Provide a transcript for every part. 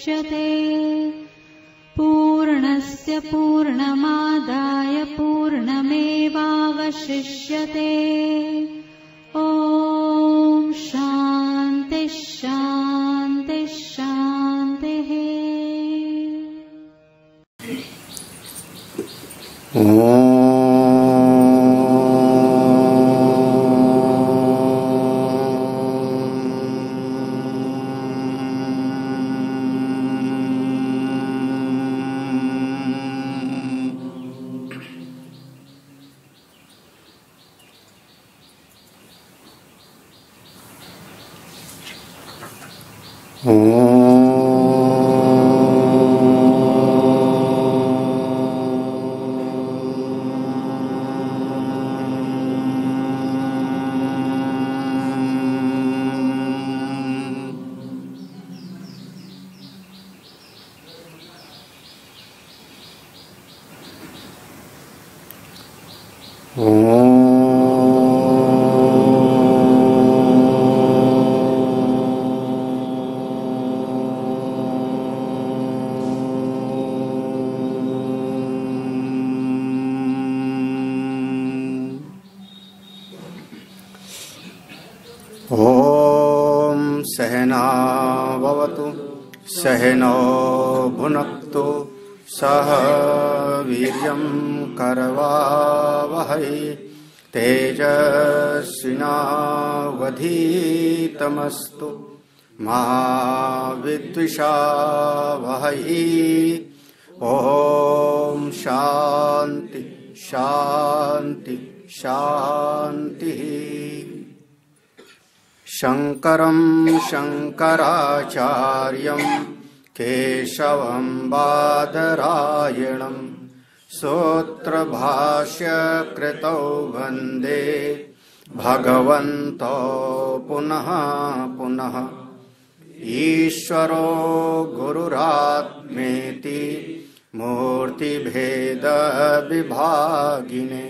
मुच्यते। पूर्णस्य पूर्णमादाय पूर्णमेवावशिष्यते। ॐ शान्ति शान्ति शान्तिः। ॐ सहना भवतु सहनो भुनक्तु सह वीर्यं करवावहै तेजस्विनावधीतमस्तु मा विद्विषावहै। ॐ शान्ति शान्ति शान्तिः। शङ्करं शङ्कराचार्यं केशवं बादरायणं सूत्रभाष्यकृतौ वन्दे भगवन्तौ पुनः पुनः। ईश्वरो गुरुरात्मेति मूर्तिभेदविभागिने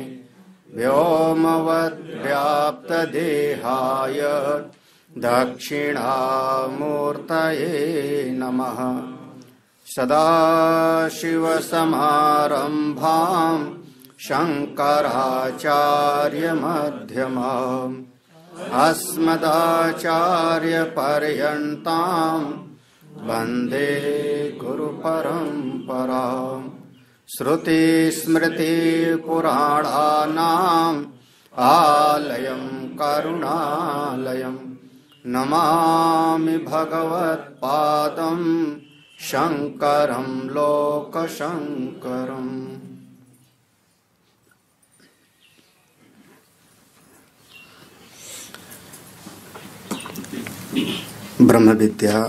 व्योमवद्व्याप्तदेहाय दक्षिणामूर्तये नमः। सदाशिवसमारम्भां शङ्कराचार्यमध्यमाम् अस्मदाचार्यपर्यन्तां वन्दे गुरुपरम्पराम्। श्रुतिस्मृतिपुराणानाम् आलयं करुणालयं नमामि भगवत्पादं शङ्करं लोकशङ्करम्। ब्रह्म विद्या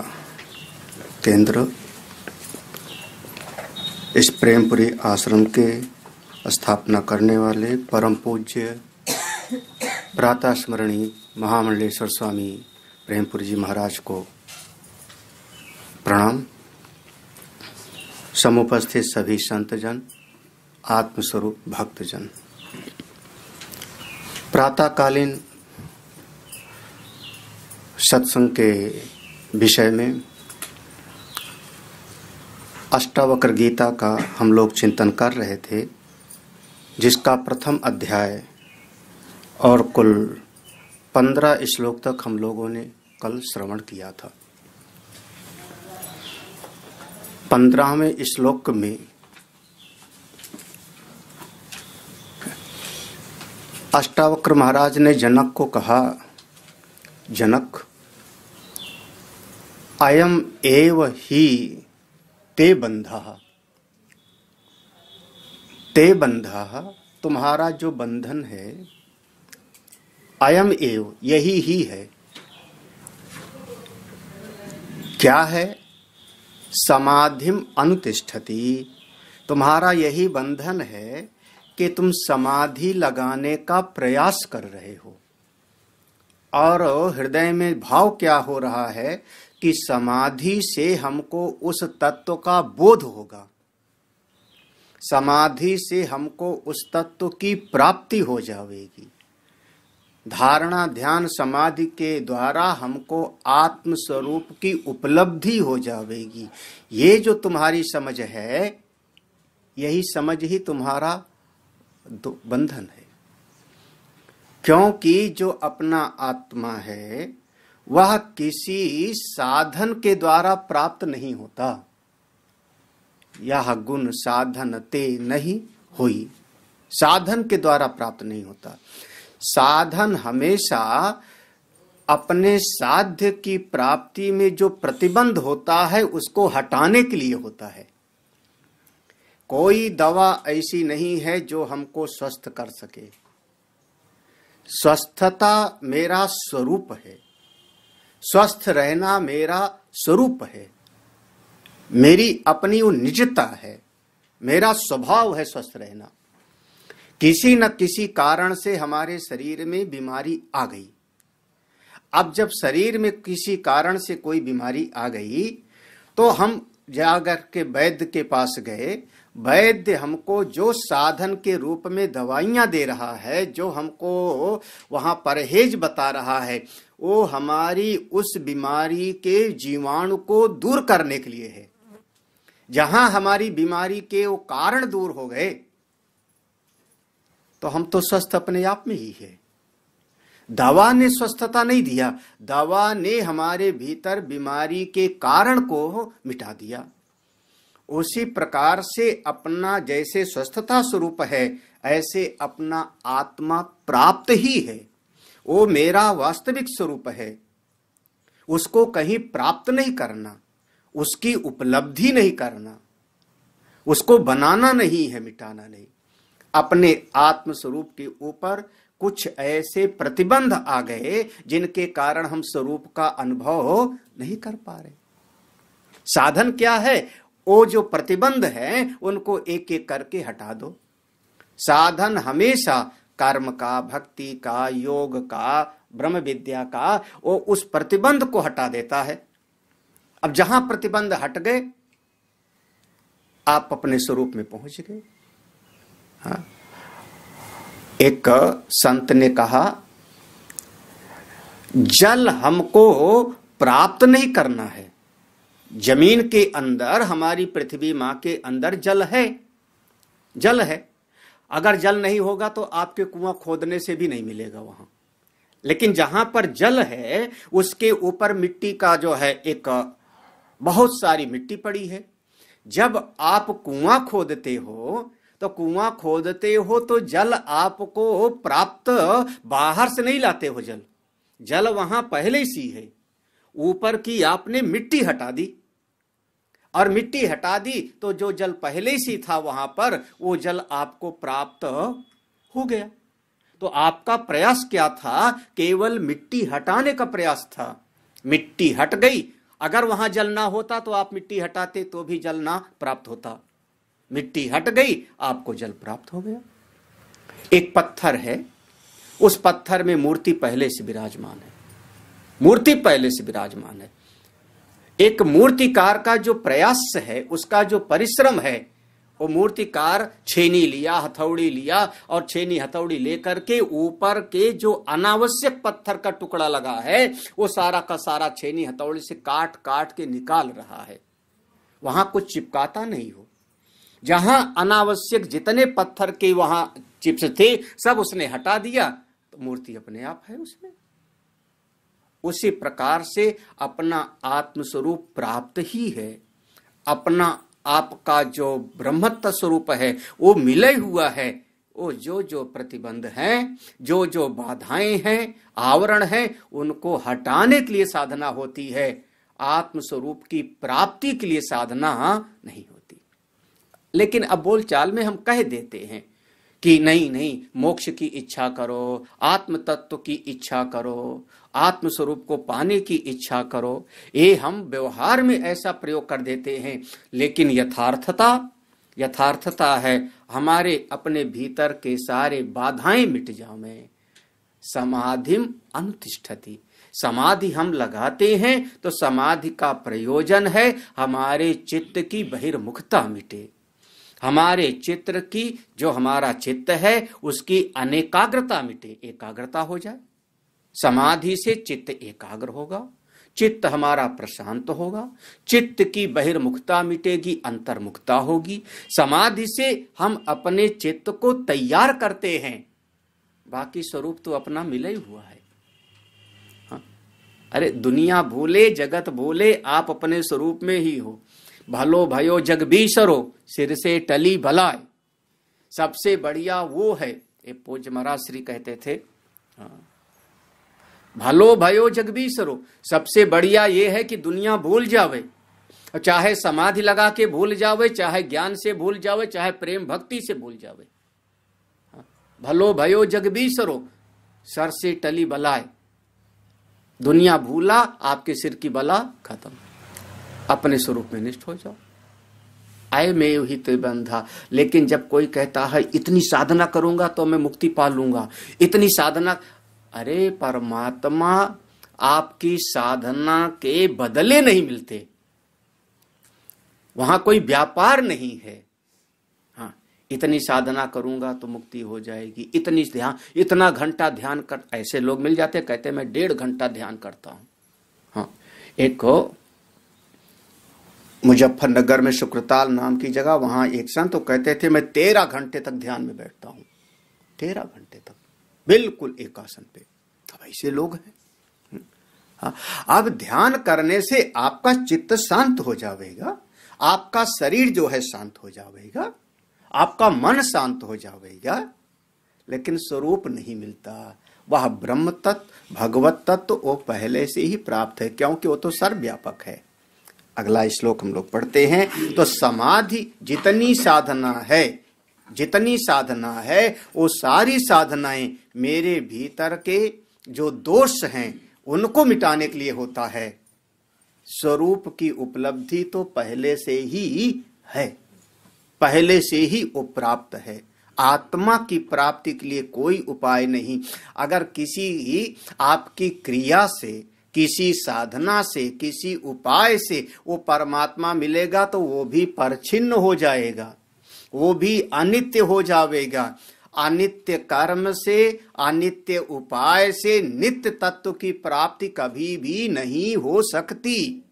केंद्र इस प्रेमपुरी आश्रम के स्थापना करने वाले परम पूज्य प्रातः स्मरणीय महामंडलेश्वर स्वामी प्रेमपुरी जी महाराज को प्रणाम। समुपस्थित सभी संतजन, आत्मस्वरूप भक्तजन, प्रातःकालीन सत्संग के विषय में अष्टावक्र गीता का हम लोग चिंतन कर रहे थे, जिसका प्रथम अध्याय और कुल 15 श्लोक तक हम लोगों ने कल श्रवण किया था। 15वें श्लोक में अष्टावक्र महाराज ने जनक को कहा, जनक अयम एव ही ते बंधः, ते बंधः तुम्हारा जो बंधन है, अयम एव यही ही है। क्या है? समाधिम अनुतिष्ठति, तुम्हारा यही बंधन है कि तुम समाधि लगाने का प्रयास कर रहे हो। और हृदय में भाव क्या हो रहा है कि समाधि से हमको उस तत्व का बोध होगा, समाधि से हमको उस तत्व की प्राप्ति हो जाएगी। धारणा ध्यान समाधि के द्वारा हमको आत्म स्वरूप की उपलब्धि हो जाएगी। ये जो तुम्हारी समझ है, यही समझ ही तुम्हारा बंधन है। क्योंकि जो अपना आत्मा है वह किसी साधन के द्वारा प्राप्त नहीं होता। यह गुण साधन ते नहीं हुई, साधन के द्वारा प्राप्त नहीं होता। साधन हमेशा अपने साध्य की प्राप्ति में जो प्रतिबंध होता है उसको हटाने के लिए होता है। कोई दवा ऐसी नहीं है जो हमको स्वस्थ कर सके। स्वस्थता मेरा स्वरूप है, स्वस्थ रहना मेरा स्वरूप है, मेरी अपनी वो निजता है, मेरा स्वभाव है स्वस्थ रहना। किसी न किसी कारण से हमारे शरीर में बीमारी आ गई। अब जब शरीर में किसी कारण से कोई बीमारी आ गई तो हम जाकर के वैद्य के पास गए। वैद्य हमको जो साधन के रूप में दवाइयां दे रहा है, जो हमको वहां परहेज बता रहा है, वो हमारी उस बीमारी के जीवाणु को दूर करने के लिए है। जहां हमारी बीमारी के वो कारण दूर हो गए तो हम तो स्वस्थ अपने आप में ही है। दवा ने स्वस्थता नहीं दिया, दवा ने हमारे भीतर बीमारी के कारण को मिटा दिया। उसी प्रकार से अपना जैसे स्वस्थता स्वरूप है, ऐसे अपना आत्मा प्राप्त ही है। वो मेरा वास्तविक स्वरूप है। उसको कहीं प्राप्त नहीं करना, उसकी उपलब्धि नहीं करना, उसको बनाना नहीं है, मिटाना नहीं। अपने आत्म स्वरूप के ऊपर कुछ ऐसे प्रतिबंध आ गए जिनके कारण हम स्वरूप का अनुभव नहीं कर पा रहे। साधन क्या है? वो जो प्रतिबंध है उनको एक एक करके हटा दो। साधन हमेशा कर्म का, भक्ति का, योग का, ब्रह्म विद्या का, वो उस प्रतिबंध को हटा देता है। अब जहां प्रतिबंध हट गए आप अपने स्वरूप में पहुंच गए। हाँ। एक संत ने कहा, जल हमको प्राप्त नहीं करना है। जमीन के अंदर, हमारी पृथ्वी मां के अंदर जल है, जल है। अगर जल नहीं होगा तो आपके कुआं खोदने से भी नहीं मिलेगा वहां। लेकिन जहां पर जल है उसके ऊपर मिट्टी का जो है एक बहुत सारी मिट्टी पड़ी है। जब आप कुआं खोदते हो तो जल आपको प्राप्त बाहर से नहीं लाते हो। जल वहां पहले सी है। ऊपर की आपने मिट्टी हटा दी, और मिट्टी हटा दी तो जो जल पहले सी था वहां पर, वो जल आपको प्राप्त हो गया। तो आपका प्रयास क्या था? केवल मिट्टी हटाने का प्रयास था। मिट्टी हट गई। अगर वहां जल ना होता तो आप मिट्टी हटाते तो भी जल ना प्राप्त होता। मिट्टी हट गई, आपको जल प्राप्त हो गया। एक पत्थर है, उस पत्थर में मूर्ति पहले से विराजमान है। मूर्ति पहले से विराजमान है। एक मूर्तिकार का जो प्रयास है, उसका जो परिश्रम है, वो मूर्तिकार छेनी लिया, हथौड़ी लिया, और छेनी हथौड़ी लेकर के ऊपर के जो अनावश्यक पत्थर का टुकड़ा लगा है वो सारा का सारा छेनी हथौड़ी से काट काट के निकाल रहा है। वहां कुछ चिपकाता नहीं हो। जहां अनावश्यक जितने पत्थर के वहां चिप्स थे सब उसने हटा दिया, तो मूर्ति अपने आप है उसमें। उसी प्रकार से अपना आत्मस्वरूप प्राप्त ही है। अपना आपका जो ब्रह्मत्व स्वरूप है वो मिले हुआ है। वो जो जो प्रतिबंध हैं, जो जो बाधाएं हैं, आवरण हैं, उनको हटाने के लिए साधना होती है। आत्मस्वरूप की प्राप्ति के लिए साधना नहीं होती। लेकिन अब बोलचाल में हम कह देते हैं कि नहीं, मोक्ष की इच्छा करो, आत्म तत्व की इच्छा करो, आत्म स्वरूप को पाने की इच्छा करो। ये हम व्यवहार में ऐसा प्रयोग कर देते हैं, लेकिन यथार्थता है हमारे अपने भीतर के सारे बाधाएं मिट जावे। समाधिम अनुतिष्ठति। समाधि हम लगाते हैं तो समाधि का प्रयोजन है हमारे चित्त की बहिर्मुखता मिटे, हमारे चित्र की जो हमारा चित्त है उसकी अनेकाग्रता मिटे, एकाग्रता हो जाए। समाधि से चित्त एकाग्र होगा, चित्त हमारा प्रशांत होगा, चित्त की बहिर्मुखता मिटेगी, अंतर्मुखता होगी। समाधि से हम अपने चित्त को तैयार करते हैं, बाकी स्वरूप तो अपना मिला ही हुआ है। हाँ? अरे दुनिया भूले जगत भूले, आप अपने स्वरूप में ही हो। भलो भयो जग बिसरो, सिर से टली भलाए। सबसे बढ़िया वो है, ये पूज्य महाराज श्री कहते थे, हाँ, भलो भयो जग बिसरो। सबसे बढ़िया ये है कि दुनिया भूल जावे, चाहे समाधि लगा के भूल जावे, चाहे ज्ञान से भूल जावे, चाहे प्रेम भक्ति से भूल जावे। भलो भयो जग बिसरो, सर से टली बलाए। दुनिया भूला, आपके सिर की बला खत्म, अपने स्वरूप में निष्ठ हो जाओ। आए में ही तो बंधा। लेकिन जब कोई कहता है इतनी साधना करूंगा तो मैं मुक्ति पा लूंगा, इतनी साधना, अरे परमात्मा आपकी साधना के बदले नहीं मिलते, वहां कोई व्यापार नहीं है। हाँ, इतनी साधना करूंगा तो मुक्ति हो जाएगी, इतनी ध्यान, इतना घंटा ध्यान कर, ऐसे लोग मिल जाते, कहते मैं 1.5 घंटा ध्यान करता हूं। हाँ, एक हो मुजफ्फरनगर में शुक्रताल नाम की जगह, वहां एक संत तो कहते थे मैं 13 घंटे तक ध्यान में बैठता हूं, 13 घंटे तक बिल्कुल एक आसन पे। अब ऐसे लोग हैं। हाँ, अब ध्यान करने से आपका चित्त शांत हो जाएगा, आपका शरीर जो है शांत हो जाएगा, आपका मन शांत हो जाएगा, लेकिन स्वरूप नहीं मिलता। वह ब्रह्म तत्व, भगवत तत्व वो पहले से ही प्राप्त है, क्योंकि वो तो सर्वव्यापक है। अगला श्लोक हम लोग पढ़ते हैं। तो समाधि जितनी साधना है, जितनी साधना है, वो सारी साधनाएं मेरे भीतर के जो दोष हैं उनको मिटाने के लिए होता है। स्वरूप की उपलब्धि तो पहले से ही है, पहले से ही वो प्राप्त है। आत्मा की प्राप्ति के लिए कोई उपाय नहीं। अगर किसी आपकी क्रिया से, किसी साधना से, किसी उपाय से वो परमात्मा मिलेगा तो वो भी परछिन्न हो जाएगा, वो भी अनित्य हो जाएगा। अनित्य कर्म से, अनित्य उपाय से नित्य तत्व की प्राप्ति कभी भी नहीं हो सकती।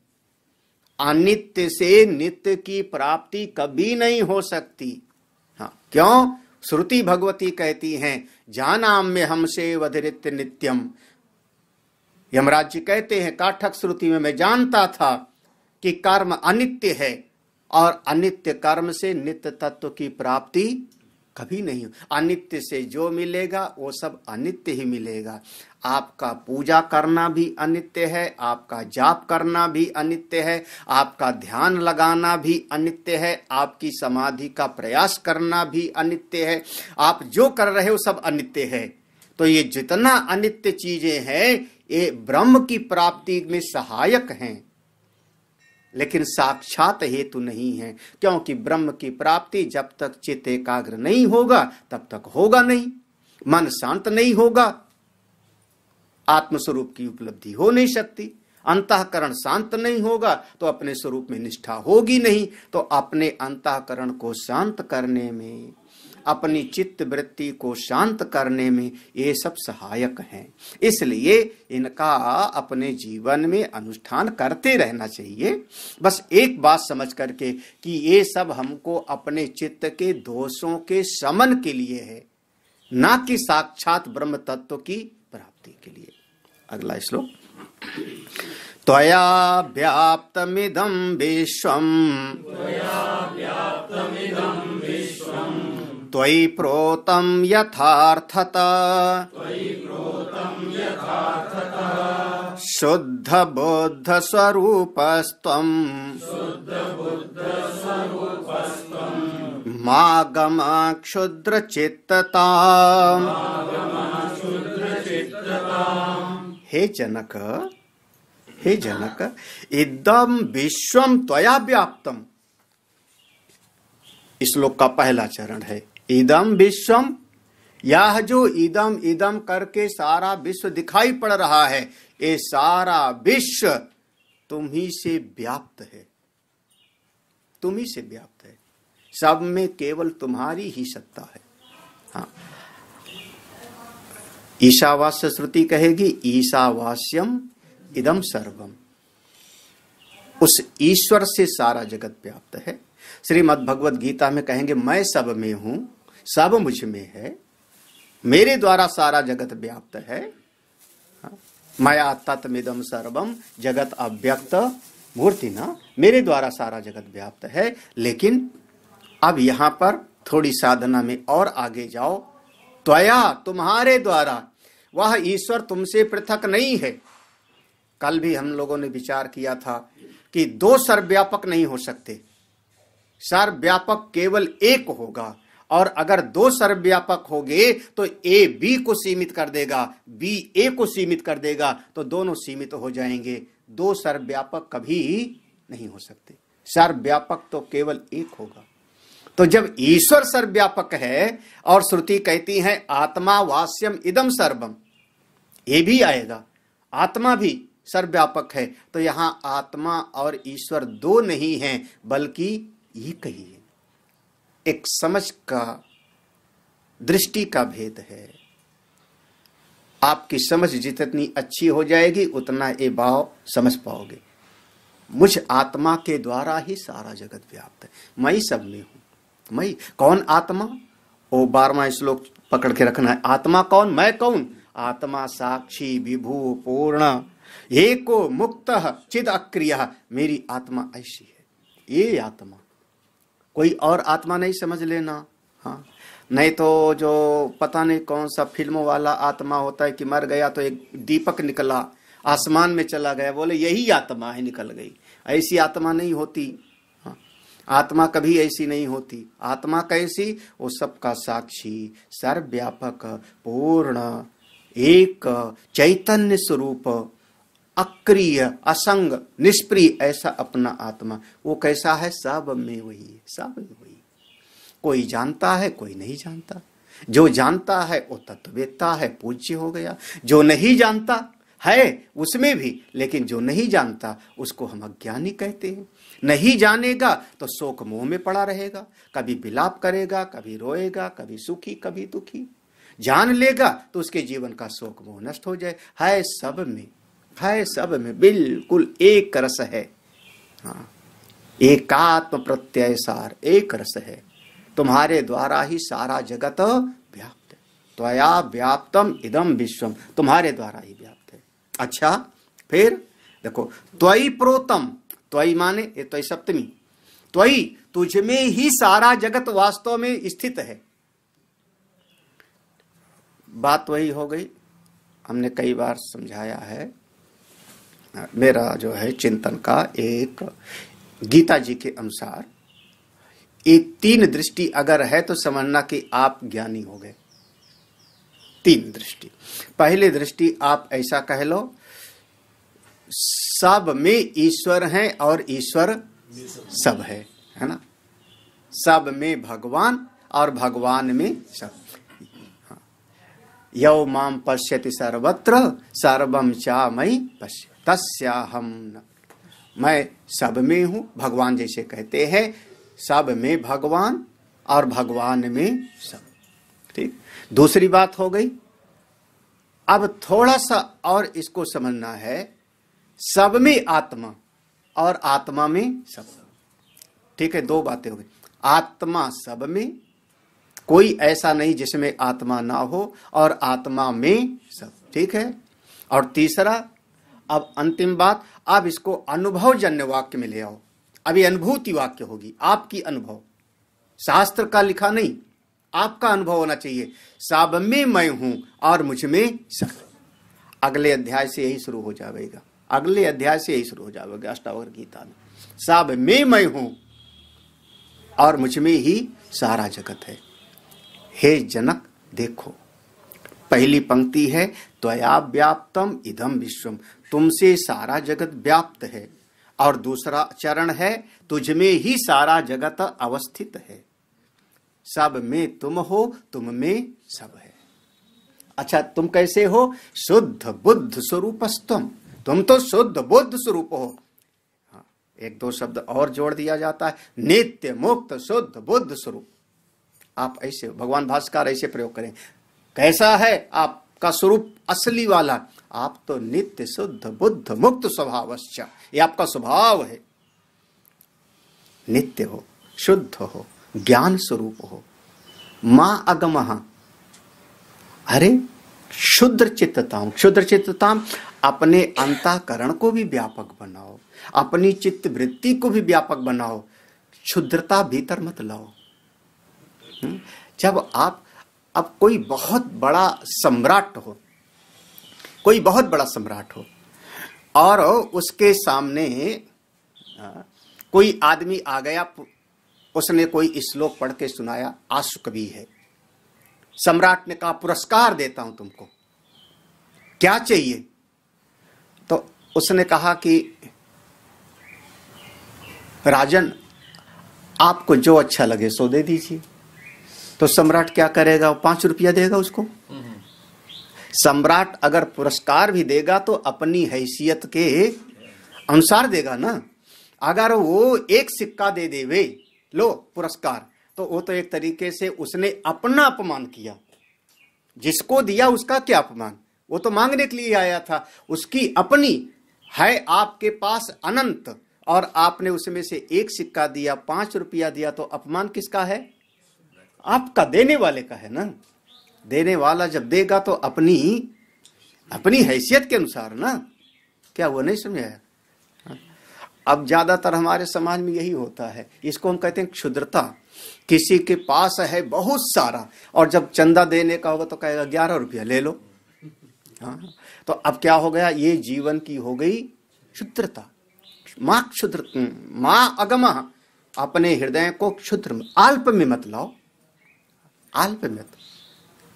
अनित्य से नित्य की प्राप्ति कभी नहीं हो सकती। हाँ, क्यों? श्रुति भगवती कहती हैं जानाम में हमसे वधिरित्य नित्यम। यमराज जी कहते हैं काठक श्रुति में मैं जानता था कि कर्म अनित्य है और अनित्य कर्म से नित्य तत्व की प्राप्ति कभी नहीं हो। अनित्य से जो मिलेगा वो सब अनित्य ही मिलेगा। आपका पूजा करना भी अनित्य है, आपका जाप करना भी अनित्य है, आपका ध्यान लगाना भी अनित्य है, आपकी समाधि का प्रयास करना भी अनित्य है। आप जो कर रहे हो सब अनित्य है। तो ये जितना अनित्य चीजें हैं ये ब्रह्म की प्राप्ति में सहायक हैं, लेकिन साक्षात हेतु नहीं है। क्योंकि ब्रह्म की प्राप्ति जब तक चित्त एकाग्र नहीं होगा तब तक होगा नहीं, मन शांत नहीं होगा, आत्मस्वरूप की उपलब्धि हो नहीं सकती। अंतःकरण शांत नहीं होगा तो अपने स्वरूप में निष्ठा होगी नहीं। तो अपने अंतःकरण को शांत करने में, अपनी चित्त वृत्ति को शांत करने में ये सब सहायक हैं। इसलिए इनका अपने जीवन में अनुष्ठान करते रहना चाहिए। बस एक बात समझ करके कि ये सब हमको अपने चित्त के दोषों के शमन के लिए है, ना कि साक्षात ब्रह्म तत्व की प्राप्ति के लिए। अगला श्लोक। त्वया व्याप्तमिदं विश्वम् त्वयि प्रोतं यथार्थता शुद्ध बुद्ध स्वरूपस्त्वं मागम क्षुद्र चित्तता। हे जनक, हे जनक, इदं विश्वम त्वया व्याप्तम। इस श्लोक का पहला चरण है इदम विश्वम। यह जो इदम इदम करके सारा विश्व दिखाई पड़ रहा है, ये सारा विश्व तुम ही से व्याप्त है, तुम ही से व्याप्त है। सब में केवल तुम्हारी ही सत्ता है। हाँ, ईशावास्य श्रुति कहेगी ईशावास्यम इदम सर्वम, उस ईश्वर से सारा जगत व्याप्त है। श्रीमद् भगवत गीता में कहेंगे मैं सब में हूं, सब मुझ में है, मेरे द्वारा सारा जगत व्याप्त है। मया तत्मिदम सर्वम जगत अव्यक्त मूर्ति ना, मेरे द्वारा सारा जगत व्याप्त है। लेकिन अब यहां पर थोड़ी साधना में और आगे जाओ। त्वया, तुम्हारे द्वारा, वह ईश्वर तुमसे पृथक नहीं है। कल भी हम लोगों ने विचार किया था कि दो सर्वव्यापक नहीं हो सकते, सर्वव्यापक केवल एक होगा। और अगर दो सर्वव्यापक हो गए तो ए बी को सीमित कर देगा, बी ए को सीमित कर देगा, तो दोनों सीमित हो जाएंगे। दो सर्वव्यापक कभी नहीं हो सकते, सर्वव्यापक तो केवल एक होगा। तो जब ईश्वर सर्वव्यापक है और श्रुति कहती है आत्मा वास्यम इदम सर्वम, ये भी आएगा, आत्मा भी सर्वव्यापक है, तो यहां आत्मा और ईश्वर दो नहीं हैं बल्कि एक ही है। एक समझ का, दृष्टि का भेद है। आपकी समझ जितनी अच्छी हो जाएगी उतना ये भाव समझ पाओगे। मुझ आत्मा के द्वारा ही सारा जगत व्याप्त है, मैं ही सब में हूं। मैं कौन? आत्मा। वो 12वां श्लोक पकड़ के रखना है। आत्मा कौन? मैं कौन? आत्मा साक्षी विभू पूर्ण एको मुक्त चिद अक्रिय, मेरी आत्मा ऐसी है। ये आत्मा, कोई और आत्मा नहीं समझ लेना। हाँ, नहीं तो जो पता नहीं कौन सा फिल्मों वाला आत्मा होता है कि मर गया तो एक दीपक निकला, आसमान में चला गया, बोले यही आत्मा है, निकल गई। ऐसी आत्मा नहीं होती। हाँ, आत्मा कभी ऐसी नहीं होती। आत्मा कैसी? वो सबका साक्षी, सर्वव्यापक, पूर्ण, एक, चैतन्य स्वरूप, अक्रिय, असंग, निष्प्रिय, ऐसा अपना आत्मा। वो कैसा है? सब में वही है, सब में वही। कोई जानता है, कोई नहीं जानता। जो जानता है वो तत्ववेत्ता है, पूज्य हो गया। जो नहीं जानता है उसमें भी, लेकिन जो नहीं जानता उसको हम अज्ञानी कहते हैं। नहीं जानेगा तो शोक मोह में पड़ा रहेगा, कभी विलाप करेगा, कभी रोएगा, कभी सुखी, कभी दुखी। जान लेगा तो उसके जीवन का शोक मोह नष्ट हो जाए। है सब में, है सब में, बिल्कुल एक रस है। हाँ, एकात्म प्रत्यय सार, एक रस है। तुम्हारे द्वारा ही सारा जगत व्याप्त है। त्वया व्याप्तम इदम विश्वम, तुम्हारे द्वारा ही व्याप्त है। अच्छा, फिर देखो, त्वयि प्रोतम, त्वयि माने ये त्वयि सप्तमी, त्वयि तुझमें ही सारा जगत वास्तव में स्थित है। बात वही हो गई, हमने कई बार समझाया है। मेरा जो है चिंतन का एक, गीता जी के अनुसार ये तीन दृष्टि अगर है तो समझना कि आप ज्ञानी हो गए। तीन दृष्टि। पहली दृष्टि आप ऐसा कह लो, सब में ईश्वर है और ईश्वर सब है ना। सब में भगवान और भगवान में सब। यौ माम पश्यति सर्वत्र सर्वम चा मयि पश्य तस्याहम न, मैं सब में हूं। भगवान जैसे कहते हैं, सब में भगवान और भगवान में सब। ठीक, दूसरी बात हो गई। अब थोड़ा सा और इसको समझना है, सब में आत्मा और आत्मा में सब। ठीक है, दो बातें हो गई। आत्मा सब में, कोई ऐसा नहीं जिसमें आत्मा ना हो, और आत्मा में सब। ठीक है। और तीसरा, अब अंतिम बात, अब इसको अनुभवजन्य वाक्य में ले आओ। अभी अनुभूति वाक्य होगी, आपकी अनुभव, शास्त्र का लिखा नहीं, आपका अनुभव होना चाहिए। सब में मैं हूं और मुझ में सब। अगले अध्याय से यही शुरू हो जाएगा, अगले अध्याय से यही शुरू हो जाएगा अष्टावक्र गीता में। सब में मैं हूं और मुझ में ही सारा जगत है। हे जनक देखो, पहली पंक्ति है त्वया व्याप्तम इदम विश्वम, तुमसे सारा जगत व्याप्त है। और दूसरा चरण है तुझ में ही सारा जगत अवस्थित है। सब में तुम हो, तुम में सब है। अच्छा, तुम कैसे हो? शुद्ध बुद्ध स्वरूपस्तम, तुम तो शुद्ध बुद्ध स्वरूप हो। हाँ, एक दो शब्द और जोड़ दिया जाता है, नित्य मुक्त शुद्ध बुद्ध स्वरूप। आप ऐसे, भगवान भास्कर ऐसे प्रयोग करें, कैसा है? आप आपका स्वरूप असली वाला, आप तो नित्य शुद्ध बुद्ध मुक्त स्वभावश्च, ये आपका स्वभाव है। नित्य हो, शुद्ध हो, ज्ञान स्वरूप हो। मां अगमः, अरे शुद्र चित्तताम, क्षुद्र चित्तताम, अपने अंतःकरण को भी व्यापक बनाओ, अपनी चित्त वृत्ति को भी व्यापक बनाओ, क्षुद्रता भीतर मत लाओ। जब आप, अब कोई बहुत बड़ा सम्राट हो, कोई बहुत बड़ा सम्राट हो और उसके सामने कोई आदमी आ गया, उसने कोई श्लोक पढ़ के सुनाया, आशु कवि है, सम्राट ने कहा पुरस्कार देता हूं तुमको, क्या चाहिए? तो उसने कहा कि राजन आपको जो अच्छा लगे सो दे दीजिए। तो सम्राट क्या करेगा? 5 रुपया देगा उसको। सम्राट अगर पुरस्कार भी देगा तो अपनी हैसियत के अनुसार देगा ना। अगर वो एक सिक्का दे देवे, लो पुरस्कार, तो वो तो एक तरीके से उसने अपना अपमान किया। जिसको दिया उसका क्या अपमान, वो तो मांगने के लिए आया था, उसकी अपनी है आपके पास अनंत, और आपने उसमें से एक सिक्का दिया, 5 रुपया दिया, तो अपमान किसका है? आपका, देने वाले का है ना। देने वाला जब देगा तो अपनी हैसियत के अनुसार ना। क्या वो नहीं समझाया? अब ज्यादातर हमारे समाज में यही होता है, इसको हम कहते हैं क्षुद्रता। किसी के पास है बहुत सारा और जब चंदा देने का होगा तो कहेगा 11 रुपया ले लो। हाँ, तो अब क्या हो गया? ये जीवन की हो गई क्षुद्रता। मां अगमः, अपने हृदय को क्षुद्र अल्प में मत लाओ, अल्प में,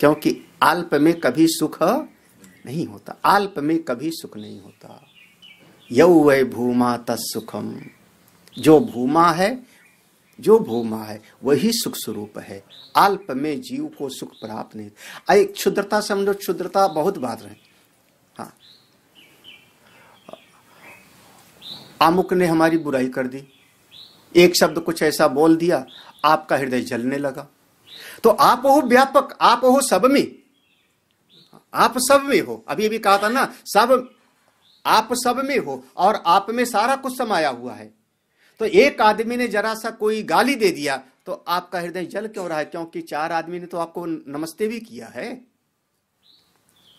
क्योंकि अल्प में कभी सुख नहीं होता, अल्प में कभी सुख नहीं होता। यौ वै भूमा तत्सुखम, जो भूमा है वही सुख स्वरूप है। अल्प में जीव को सुख प्राप्त नहीं। अरे क्षुद्रता समझो, क्षुद्रता बहुत बात है। हाँ, अमुक ने हमारी बुराई कर दी, एक शब्द कुछ ऐसा बोल दिया, आपका हृदय जलने लगा, तो आप हो व्यापक, आप हो सब में, आप सब में हो। अभी अभी कहा था ना, सब, आप सब में हो और आप में सारा कुछ समाया हुआ है। तो एक आदमी ने जरा सा कोई गाली दे दिया तो आपका हृदय जल क्यों रहा है? क्योंकि 4 आदमी ने तो आपको नमस्ते भी किया है।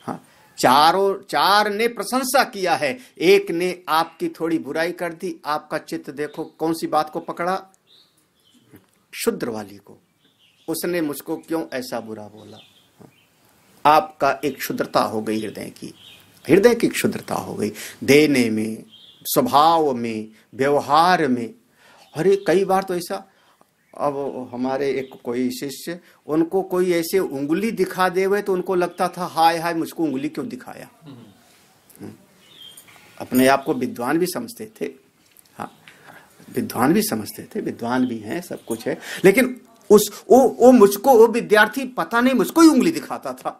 हाँ, 4 ने प्रशंसा किया है, एक ने आपकी थोड़ी बुराई कर दी, आपका चित्त देखो कौन सी बात को पकड़ा? क्षुद्र वाली को। उसने मुझको क्यों ऐसा बुरा बोला? आपका एक क्षुद्रता हो गई, हृदय की क्षुद्रता हो गई, देने में, स्वभाव में, व्यवहार में। अरे कई बार तो ऐसा, अब हमारे एक कोई शिष्य, उनको कोई ऐसे उंगली दिखा देवे तो उनको लगता था हाय हाय मुझको उंगली क्यों दिखाया। अपने आप को विद्वान भी समझते थे। हाँ, विद्वान भी समझते थे, विद्वान भी हैं, सब कुछ है, लेकिन वो मुझको, वो विद्यार्थी पता नहीं मुझको ही उंगली दिखाता था।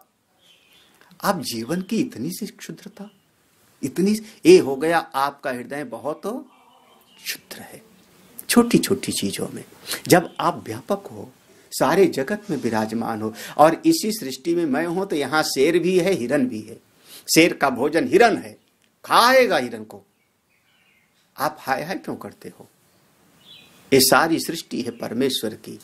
आप जीवन की इतनी सी क्षुद्रता, इतनी, ये हो गया आपका हृदय बहुत क्षुद्र है, छोटी छोटी चीजों में। जब आप व्यापक हो, सारे जगत में विराजमान हो, और इसी सृष्टि में मैं हूं, तो यहां शेर भी है, हिरन भी है। शेर का भोजन हिरन है, खाएगा हिरन को, आप हाय हाय क्यों करते हो? ये सारी सृष्टि है परमेश्वर की,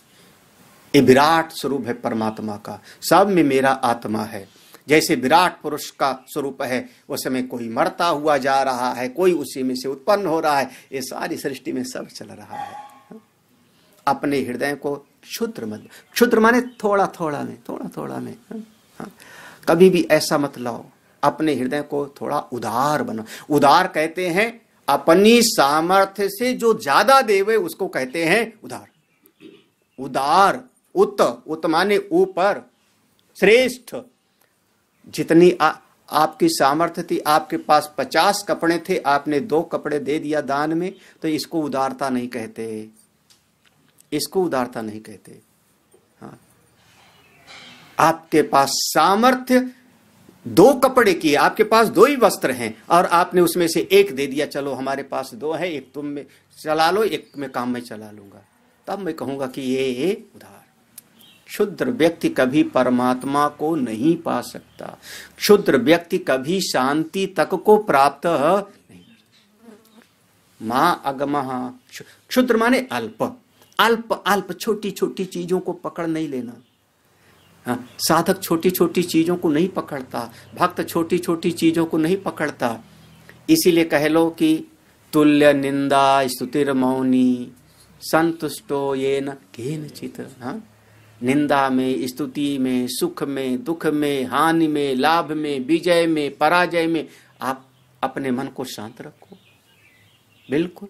ये विराट स्वरूप है परमात्मा का, सब में मेरा आत्मा है। जैसे विराट पुरुष का स्वरूप है, उस समय कोई मरता हुआ जा रहा है, कोई उसी में से उत्पन्न हो रहा है, ये सारी सृष्टि में सब चल रहा है। अपने हृदय को क्षुद्र मत, क्षुद्र माने थोड़ा थोड़ा में, थोड़ा थोड़ा में। कभी भी ऐसा मत लाओ, अपने हृदय को थोड़ा उदार बनाओ। उदार कहते हैं अपनी सामर्थ्य से जो ज्यादा देवे उसको कहते हैं उदार। उदार, उत माने ऊपर, श्रेष्ठ। जितनी आपकी सामर्थ्य थी, आपके पास 50 कपड़े थे, आपने 2 कपड़े दे दिया दान में, तो इसको उदारता नहीं कहते, इसको उदारता नहीं कहते। हाँ, आपके पास सामर्थ्य 2 कपड़े की, आपके पास 2 ही वस्त्र हैं और आपने उसमें से एक दे दिया, चलो हमारे पास 2 है, एक तुम में चला लो, एक में काम में चला लूंगा, तब मैं कहूंगा कि ये उदार। क्षुद्र व्यक्ति कभी परमात्मा को नहीं पा सकता। क्षुद्र व्यक्ति कभी शांति तक को प्राप्त नहीं। माँ अगमः, क्षुद्र माने अल्प, अल्प अल्प छोटी छोटी चीजों को पकड़ नहीं लेना। साधक छोटी छोटी चीजों को नहीं पकड़ता, भक्त छोटी छोटी चीजों को नहीं पकड़ता। इसीलिए कह लो कि तुल्य निंदा स्तुतिर मौनी संतुष्टो येन केनचित्। निंदा में, स्तुति में, सुख में, दुख में, हानि में, लाभ में, विजय में, पराजय में आप अपने मन को शांत रखो। बिल्कुल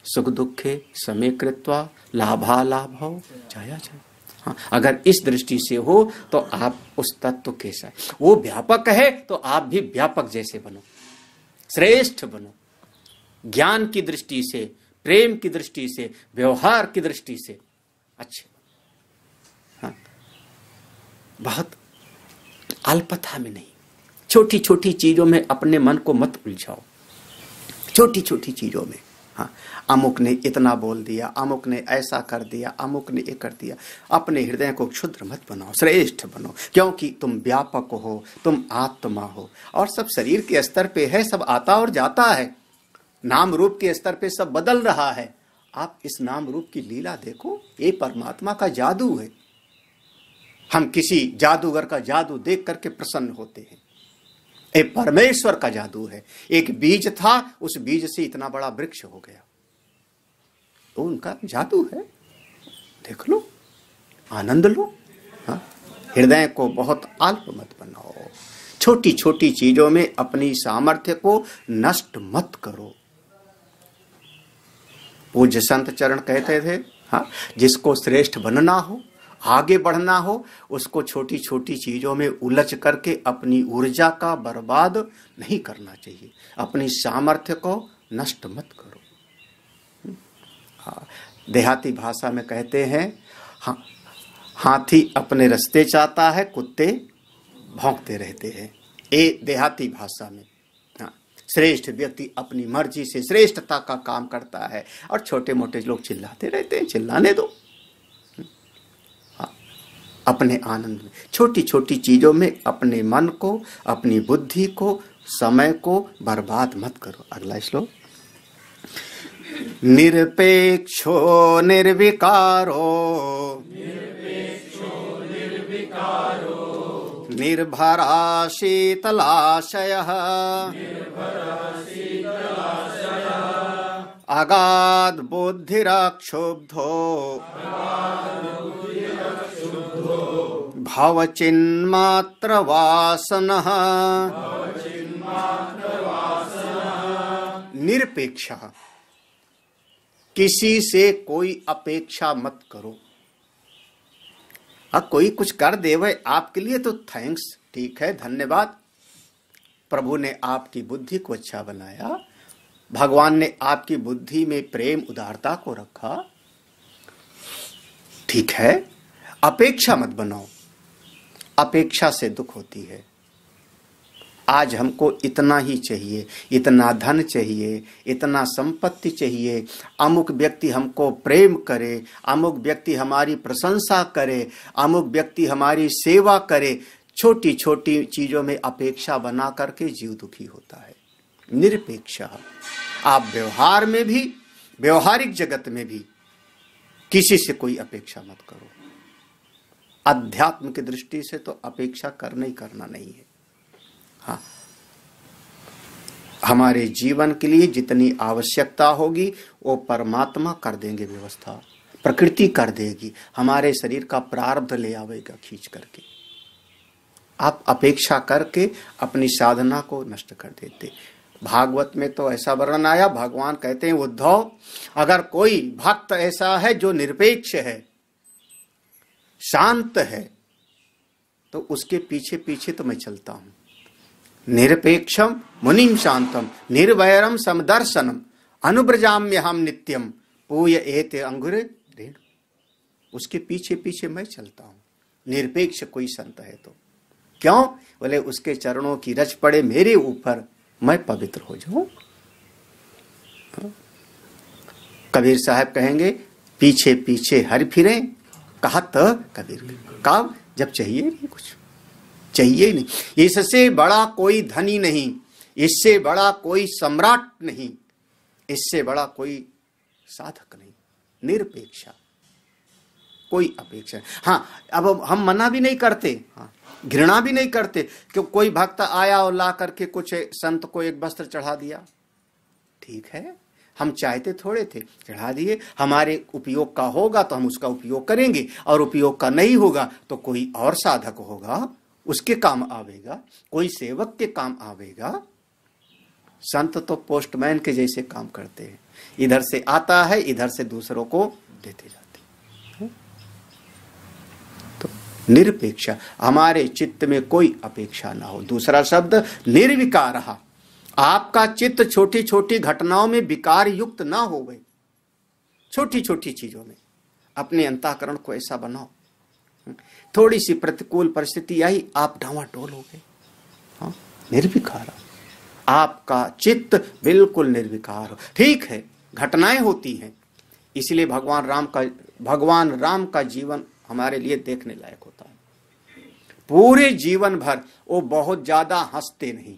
सुख दुखे समे कृत्वा लाभालाभौ जया जय। हाँ, अगर इस दृष्टि से हो तो आप उस तत्व कैसा है, वो व्यापक है तो आप भी व्यापक जैसे बनो, श्रेष्ठ बनो। ज्ञान की दृष्टि से, प्रेम की दृष्टि से, व्यवहार की दृष्टि से अच्छे। हाँ, बहुत अल्पता में नहीं, छोटी छोटी चीजों में अपने मन को मत उलझाओ, छोटी छोटी चीजों में। हाँ, अमुक ने इतना बोल दिया, अमुक ने ऐसा कर दिया, अमुक ने ये कर दिया। अपने हृदय को क्षुद्र मत बनाओ, श्रेष्ठ बनो, क्योंकि तुम व्यापक हो, तुम आत्मा हो। और सब शरीर के स्तर पे है, सब आता और जाता है, नाम रूप के स्तर पे सब बदल रहा है। आप इस नाम रूप की लीला देखो, ये परमात्मा का जादू है। हम किसी जादूगर का जादू देख करके प्रसन्न होते हैं, ये परमेश्वर का जादू है। एक बीज था, उस बीज से इतना बड़ा वृक्ष हो गया, तो उनका जादू है। देख लो, आनंद लो। हाँ? हृदय को बहुत अल्प मत बनाओ, छोटी छोटी चीजों में अपनी सामर्थ्य को नष्ट मत करो। पूज्य संत चरण कहते थे, हाँ, जिसको श्रेष्ठ बनना हो, आगे बढ़ना हो, उसको छोटी छोटी चीजों में उलझ करके अपनी ऊर्जा का बर्बाद नहीं करना चाहिए, अपनी सामर्थ्य को नष्ट मत करो। हाँ, देहाती भाषा में कहते हैं, हाँ, हाथी अपने रास्ते चाहता है, कुत्ते भौंकते रहते हैं। ये देहाती भाषा में। हाँ, श्रेष्ठ व्यक्ति अपनी मर्जी से श्रेष्ठता का काम करता है, और छोटे मोटे लोग चिल्लाते रहते हैं, चिल्लाने दो। अपने आनंद में, छोटी छोटी चीजों में अपने मन को, अपनी बुद्धि को, समय को बर्बाद मत करो। अगला श्लोक, निरपेक्षो निर्विकारो निर्भरा शीतलाशयः अगाध बुद्धिरक्षुब्धो भवचिन्मात्र वासनः। निरपेक्ष, किसी से कोई अपेक्षा मत करो। कोई कुछ कर देवे आपके लिए तो थैंक्स, ठीक है, धन्यवाद। प्रभु ने आपकी बुद्धि को अच्छा बनाया, भगवान ने आपकी बुद्धि में प्रेम उदारता को रखा, ठीक है। अपेक्षा मत बनाओ, अपेक्षा से दुख होती है। आज हमको इतना ही चाहिए, इतना धन चाहिए, इतना संपत्ति चाहिए, अमुक व्यक्ति हमको प्रेम करे, अमुक व्यक्ति हमारी प्रशंसा करे, अमुक व्यक्ति हमारी सेवा करे। छोटी छोटी चीजों में अपेक्षा बना करके जीव दुखी होता है। निरपेक्ष, आप व्यवहार में भी, व्यवहारिक जगत में भी किसी से कोई अपेक्षा मत करो। अध्यात्म की दृष्टि से तो अपेक्षा करना ही करना नहीं है। हाँ, हमारे जीवन के लिए जितनी आवश्यकता होगी वो परमात्मा कर देंगे व्यवस्था, प्रकृति कर देगी, हमारे शरीर का प्रारब्ध ले आवेगा खींच करके। आप अपेक्षा करके अपनी साधना को नष्ट कर देते। भागवत में तो ऐसा वर्णन आया, भगवान कहते हैं, उद्धव, अगर कोई भक्त ऐसा है जो निरपेक्ष है, शांत है, तो उसके पीछे पीछे तो मैं चलता हूं। निरपेक्षम मुनिम शांतम निर्वैरम समदर्शनम अनुब्रजाम्य हम नित्यम पूय एते अंगुरे रेणु। उसके पीछे पीछे मैं चलता हूं। निरपेक्ष कोई संत है तो क्यों? बोले उसके चरणों की रच पड़े मेरे ऊपर, मैं पवित्र हो जाऊं। कबीर साहब कहेंगे, पीछे पीछे हर फिरे कहत कबीर। कब? जब चाहिए नहीं, कुछ चाहिए ही नहीं। इससे बड़ा कोई धनी नहीं, इससे बड़ा कोई सम्राट नहीं, इससे बड़ा कोई साधक नहीं। निरपेक्षा, कोई अपेक्षा। हाँ, अब हम मना भी नहीं करते, हाँ, घृणा भी नहीं करते कि कोई भक्त आया और ला करके कुछ संत को एक वस्त्र चढ़ा दिया। ठीक है, हम चाहते थोड़े थे, चढ़ा दिए। हमारे उपयोग का होगा तो हम उसका उपयोग करेंगे, और उपयोग का नहीं होगा तो कोई और साधक होगा, उसके काम आवेगा, कोई सेवक के काम आवेगा। संत तो पोस्टमैन के जैसे काम करते हैं, इधर से आता है, इधर से दूसरों को देते जाते हैं। तो निरपेक्षा, हमारे चित्त में कोई अपेक्षा ना हो। दूसरा शब्द निर्विकारः, आपका चित्त छोटी छोटी घटनाओं में विकार युक्त ना हो गए। छोटी छोटी चीजों में अपने अंतःकरण को ऐसा बनाओ, थोड़ी सी प्रतिकूल परिस्थिति आई, आप डावाडोल हो गए। हाँ, निर्विकार, आपका चित्त बिल्कुल निर्विकार हो। ठीक है, घटनाएं होती हैं, इसलिए भगवान राम का जीवन हमारे लिए देखने लायक होता है। पूरे जीवन भर वो बहुत ज्यादा हंसते नहीं,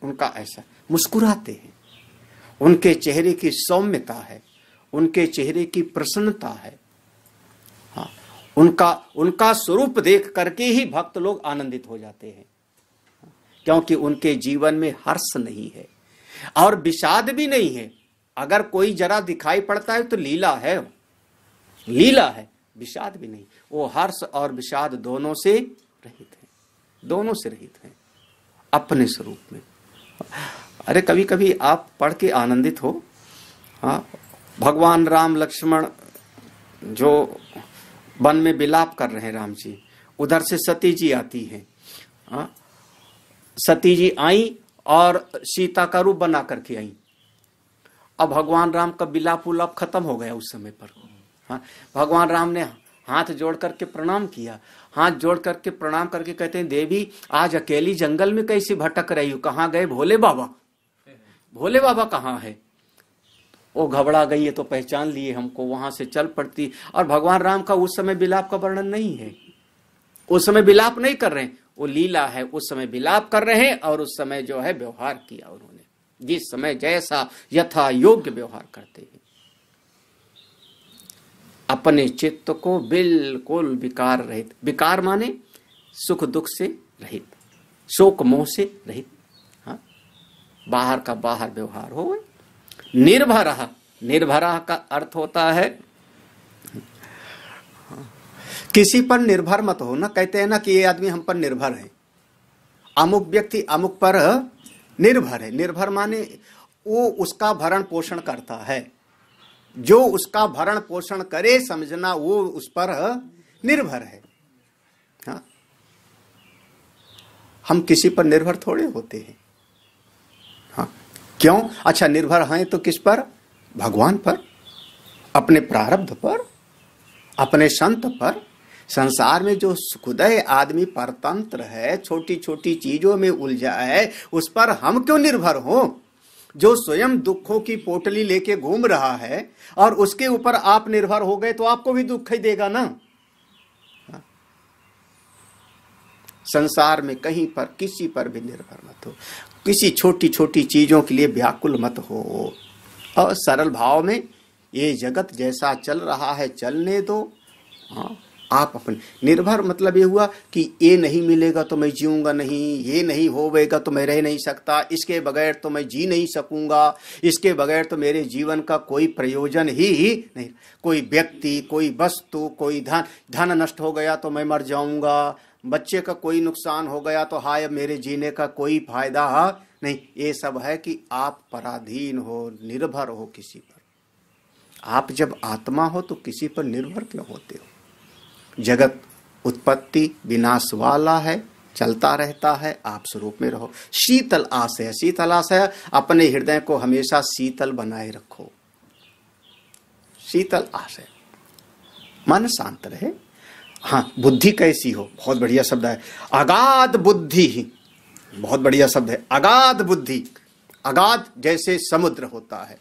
उनका ऐसा मुस्कुराते हैं। उनके चेहरे की सौम्यता है, उनके चेहरे की प्रसन्नता है। हाँ, उनका स्वरूप देख करके ही भक्त लोग आनंदित हो जाते हैं, क्योंकि उनके जीवन में हर्ष नहीं है और विषाद भी नहीं है। अगर कोई जरा दिखाई पड़ता है तो लीला है, लीला है, विषाद भी नहीं। वो हर्ष और विषाद दोनों से रहित है, दोनों से रहित है अपने स्वरूप में। अरे कभी कभी आप पढ़ के आनंदित हो। हाँ, भगवान राम लक्ष्मण जो वन में विलाप कर रहे हैं, राम जी, उधर से सती जी आती हैं। हाँ, सती जी आई और सीता का रूप बना करके आई। अब भगवान राम का विलाप उलाप खत्म हो गया उस समय पर। हाँ, भगवान राम ने हाथ जोड़ करके प्रणाम किया, हाथ जोड़ करके प्रणाम करके कहते हैं, देवी आज अकेली जंगल में कैसे भटक रही हो, कहाँ गए भोले बाबा? भोले बाबा कहाँ है? वो घबरा गई है, तो पहचान लिए हमको, वहां से चल पड़ती। और भगवान राम का उस समय विलाप का वर्णन नहीं है, उस समय विलाप नहीं कर रहे हैं, वो लीला है। उस समय विलाप कर रहे हैं और उस समय जो है व्यवहार किया उन्होंने, जिस समय जैसा यथा योग्य व्यवहार करते हैं। अपने चित्त को बिल्कुल विकार रहित, विकार माने सुख दुख से रहित, शोक मोह से रहित। हाँ, बाहर का बाहर व्यवहार हो। निर्भरः, निर्भरः का अर्थ होता है किसी पर निर्भर मत हो ना। कहते हैं ना कि ये आदमी हम पर निर्भर है, अमुक व्यक्ति अमुक पर निर्भर है। निर्भर माने वो उसका भरण पोषण करता है, जो उसका भरण पोषण करे समझना वो उस पर निर्भर है। हाँ, हम किसी पर निर्भर थोड़े होते हैं। हाँ, क्यों? अच्छा, निर्भर हैं तो किस पर? भगवान पर, अपने प्रारब्ध पर, अपने संत पर। संसार में जो सुखदय आदमी परतंत्र है, छोटी छोटी चीजों में उलझा है, उस पर हम क्यों निर्भर हो? जो स्वयं दुखों की पोटली लेके घूम रहा है और उसके ऊपर आप निर्भर हो गए तो आपको भी दुख ही देगा ना। संसार में कहीं पर किसी पर भी निर्भर मत हो, किसी छोटी छोटी चीजों के लिए व्याकुल मत हो, और सरल भाव में ये जगत जैसा चल रहा है चलने दो। हाँ, आप अपने निर्भर मतलब ये हुआ कि ये नहीं मिलेगा तो मैं जीऊंगा नहीं, ये नहीं होवेगा तो मैं रह नहीं सकता, इसके बगैर तो मैं जी नहीं सकूंगा, इसके बगैर तो मेरे जीवन का कोई प्रयोजन ही नहीं। कोई व्यक्ति, कोई वस्तु, कोई धन नष्ट हो गया तो मैं मर जाऊंगा, बच्चे का कोई नुकसान हो गया तो हाय मेरे जीने का कोई फायदा नहीं। ये सब है कि आप पराधीन हो, निर्भर हो किसी पर। आप जब आत्मा हो तो किसी पर निर्भर क्यों होते हो? जगत उत्पत्ति विनाश वाला है, चलता रहता है, आप स्वरूप में रहो। शीतल आशय, शीतल आशय अपने हृदय को हमेशा शीतल बनाए रखो। शीतल आशय, मन शांत रहे। हाँ, बुद्धि कैसी हो? बहुत बढ़िया शब्द है, अगाध बुद्धि ही, बहुत बढ़िया शब्द है, अगाध बुद्धि। अगाध जैसे समुद्र होता है,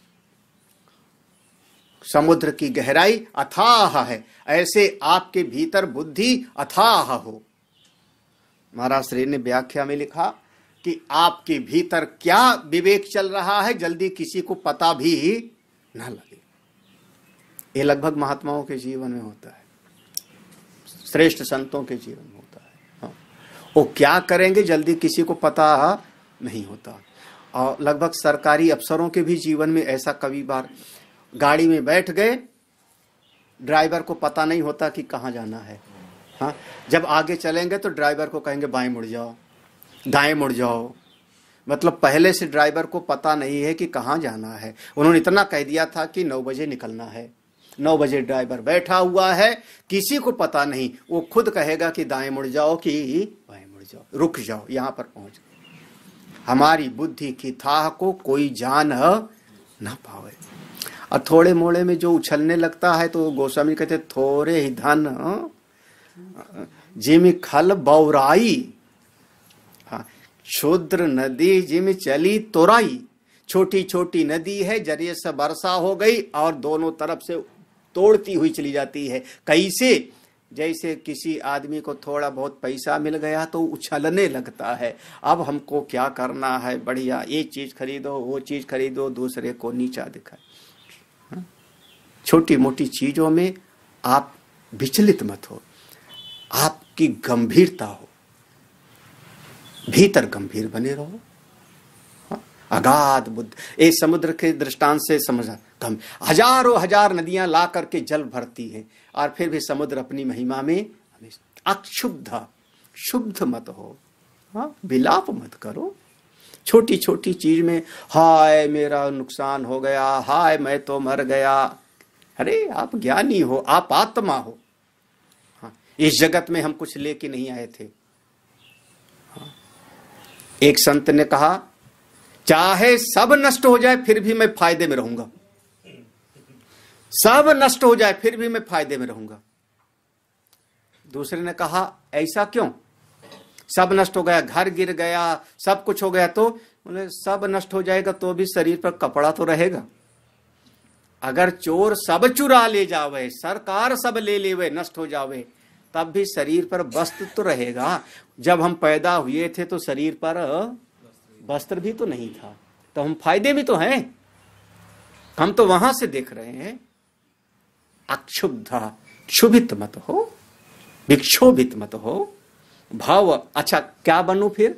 समुद्र की गहराई अथाह है, ऐसे आपके भीतर बुद्धि अथाह हो। महाराज श्री ने व्याख्या में लिखा कि आपके भीतर क्या विवेक चल रहा है जल्दी किसी को पता भी ना लगे। ये लगभग महात्माओं के जीवन में होता है, श्रेष्ठ संतों के जीवन में होता है। हाँ, वो क्या करेंगे जल्दी किसी को पता नहीं होता। और लगभग सरकारी अफसरों के भी जीवन में ऐसा कभी बार, गाड़ी में बैठ गए, ड्राइवर को पता नहीं होता कि कहाँ जाना है। हाँ, जब आगे चलेंगे तो ड्राइवर को कहेंगे बाएं मुड़ जाओ, दाएं मुड़ जाओ। मतलब पहले से ड्राइवर को पता नहीं है कि कहाँ जाना है। उन्होंने इतना कह दिया था कि 9 बजे निकलना है। 9 बजे ड्राइवर बैठा हुआ है, किसी को पता नहीं, वो खुद कहेगा कि दाएं मुड़ जाओ कि बाएं मुड़ जाओ, रुक जाओ, यहाँ पर पहुंच गए। हमारी बुद्धि की थाह को कोई जान ना पावे। और थोड़े मोड़े में जो उछलने लगता है तो गोस्वामी कहते थोड़े ही धन जिम खल बौराई, क्षुद्र नदी जिम चली तोराई। छोटी छोटी नदी है, जरिए से वर्षा हो गई और दोनों तरफ से तोड़ती हुई चली जाती है। कैसे? जैसे किसी आदमी को थोड़ा बहुत पैसा मिल गया तो उछलने लगता है, अब हमको क्या करना है, बढ़िया ये चीज खरीदो, वो चीज खरीदो, दूसरे को नीचा दिखाए। छोटी मोटी चीजों में आप विचलित मत हो, आपकी गंभीरता हो, भीतर गंभीर बने रहो। अगाध बुद्ध, एक समुद्र के दृष्टांत से समझा, कम हजारों हजार नदियां ला करके जल भरती हैं और फिर भी समुद्र अपनी महिमा में अक्षुब्ध, शुद्ध मत हो। हाँ, विलाप मत करो। छोटी छोटी चीज में हाय मेरा नुकसान हो गया, हाय मैं तो मर गया। अरे आप ज्ञानी हो, आप आत्मा हो। हाँ, इस जगत में हम कुछ लेके नहीं आए थे। हाँ, एक संत ने कहा चाहे सब नष्ट हो जाए फिर भी मैं फायदे में रहूंगा, सब नष्ट हो जाए फिर भी मैं फायदे में रहूंगा। दूसरे ने कहा ऐसा क्यों? सब नष्ट हो गया, घर गिर गया, सब कुछ हो गया, तो बोले सब नष्ट हो जाएगा तो भी शरीर पर कपड़ा तो रहेगा। अगर चोर सब चुरा ले जावे, सरकार सब ले लेवे, नष्ट हो जावे, तब भी शरीर पर वस्त्र तो रहेगा। जब हम पैदा हुए थे तो शरीर पर वस्त्र भी तो नहीं था, तो हम फायदे में तो हैं। हम तो वहां से देख रहे हैं। अक्षुब्धा, क्षुभित मत हो, विक्षोभित मत हो। भाव, अच्छा क्या बनूं फिर?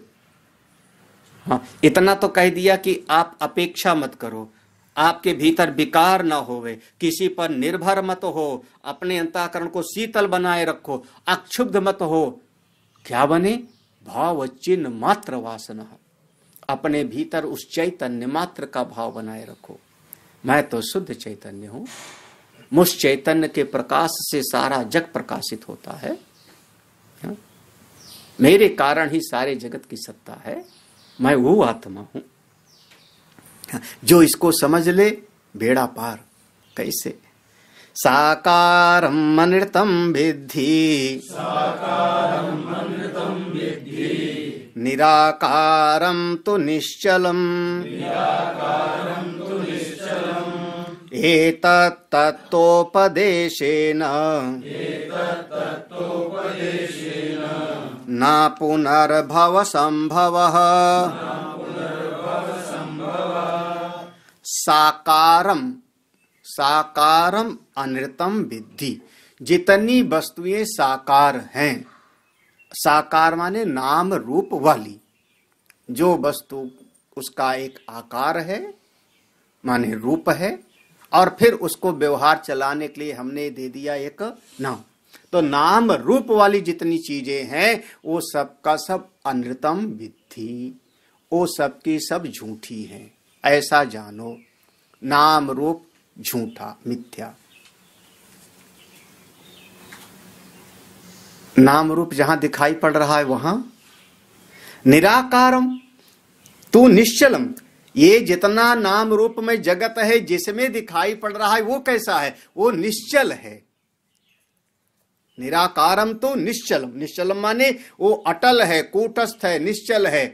हाँ, इतना तो कह दिया कि आप अपेक्षा मत करो, आपके भीतर विकार ना होवे, किसी पर निर्भर मत हो, अपने अंतःकरण को शीतल बनाए रखो, अक्षुब्ध मत हो। क्या बने? भाव चिन्ह मात्र वासना, अपने भीतर उस चैतन्य मात्र का भाव बनाए रखो। मैं तो शुद्ध चैतन्य हूं, मुझ चैतन्य के प्रकाश से सारा जग प्रकाशित होता है। मेरे कारण ही सारे जगत की सत्ता है, मैं वो आत्मा हूं। जो इसको समझ ले बेड़ा पार। कैसे? साकारम अनृतम विद्धि, निराकारं तु निश्चलम्, एतत् तत्तोपदेशेन न पुनर्भव संभवः। साकारम, साकारम अनृतम विद्धि, जितनी वस्तुएं साकार हैं, साकार माने नाम रूप वाली, जो वस्तु उसका एक आकार है माने रूप है, और फिर उसको व्यवहार चलाने के लिए हमने दे दिया एक नाम। तो नाम रूप वाली जितनी चीजें हैं वो सब का सब अनृतम विद्धि, वो सब की सब झूठी हैं, ऐसा जानो। नाम रूप झूठा, मिथ्या। नाम रूप जहां दिखाई पड़ रहा है वहां निराकारम तू निश्चलम, ये जितना नाम रूप में जगत है जिसमें दिखाई पड़ रहा है वो कैसा है? वो निश्चल है। निराकारम तो निश्चलम, निश्चलम माने वो अटल है, कूटस्थ है, निश्चल है।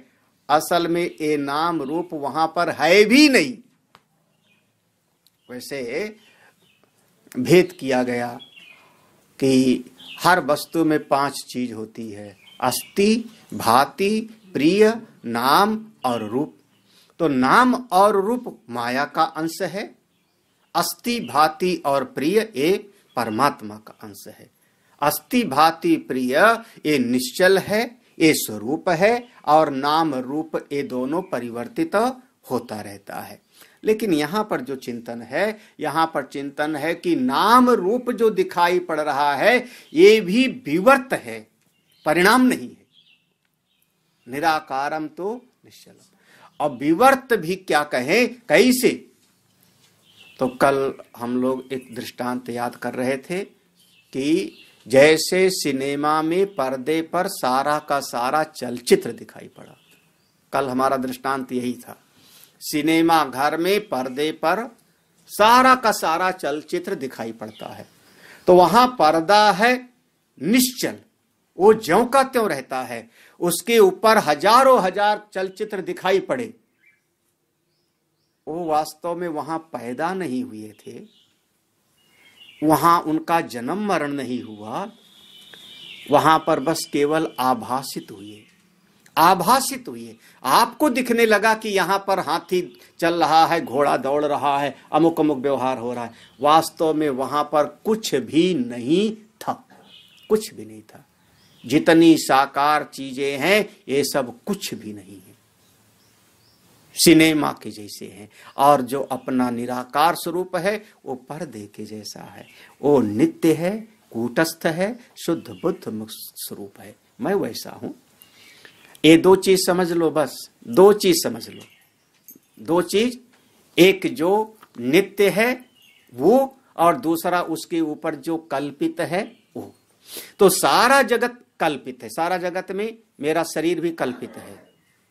असल में ये नाम रूप वहां पर है भी नहीं। वैसे भेद किया गया कि हर वस्तु में 5 चीज होती है, अस्ति, भाति, प्रिय, नाम और रूप। तो नाम और रूप माया का अंश है, अस्ति, भाति और प्रिय ये परमात्मा का अंश है। अस्ति, भाति, प्रिय ये निश्चल है, ये स्वरूप है, और नाम रूप ये दोनों परिवर्तित होता रहता है। लेकिन यहाँ पर जो चिंतन है, यहाँ पर चिंतन है कि नाम रूप जो दिखाई पड़ रहा है ये भी विवर्त है, परिणाम नहीं है। निराकारम तो निश्चलम। और विवर्त भी क्या कहें, कैसे? तो कल हम लोग एक दृष्टांत याद कर रहे थे कि जैसे सिनेमा में पर्दे पर सारा का सारा चलचित्र दिखाई पड़ा। कल हमारा दृष्टांत यही था। सिनेमा घर में पर्दे पर सारा का सारा चलचित्र दिखाई पड़ता है, तो वहां पर्दा है निश्चल, वो ज्यों का त्यों रहता है। उसके ऊपर हजारों हजार चलचित्र दिखाई पड़े, वो वास्तव में वहां पैदा नहीं हुए थे, वहां उनका जन्म मरण नहीं हुआ, वहां पर बस केवल आभासित हुए, आभासित हुए। आपको दिखने लगा कि यहां पर हाथी चल रहा है, घोड़ा दौड़ रहा है, अमुक अमुक व्यवहार हो रहा है। वास्तव में वहां पर कुछ भी नहीं था, कुछ भी नहीं था। जितनी साकार चीजें हैं ये सब कुछ भी नहीं है, सिनेमा के जैसे हैं। और जो अपना निराकार स्वरूप है वो पर्दे के जैसा है, वो नित्य है, कूटस्थ है, शुद्ध बुद्ध मुक्त स्वरूप है। मैं वैसा हूं। ये 2 चीज समझ लो, बस 2 चीज समझ लो, 2 चीज। एक जो नित्य है वो, और दूसरा उसके ऊपर जो कल्पित है वो। तो सारा जगत कल्पित है, सारा जगत में मेरा शरीर भी कल्पित है,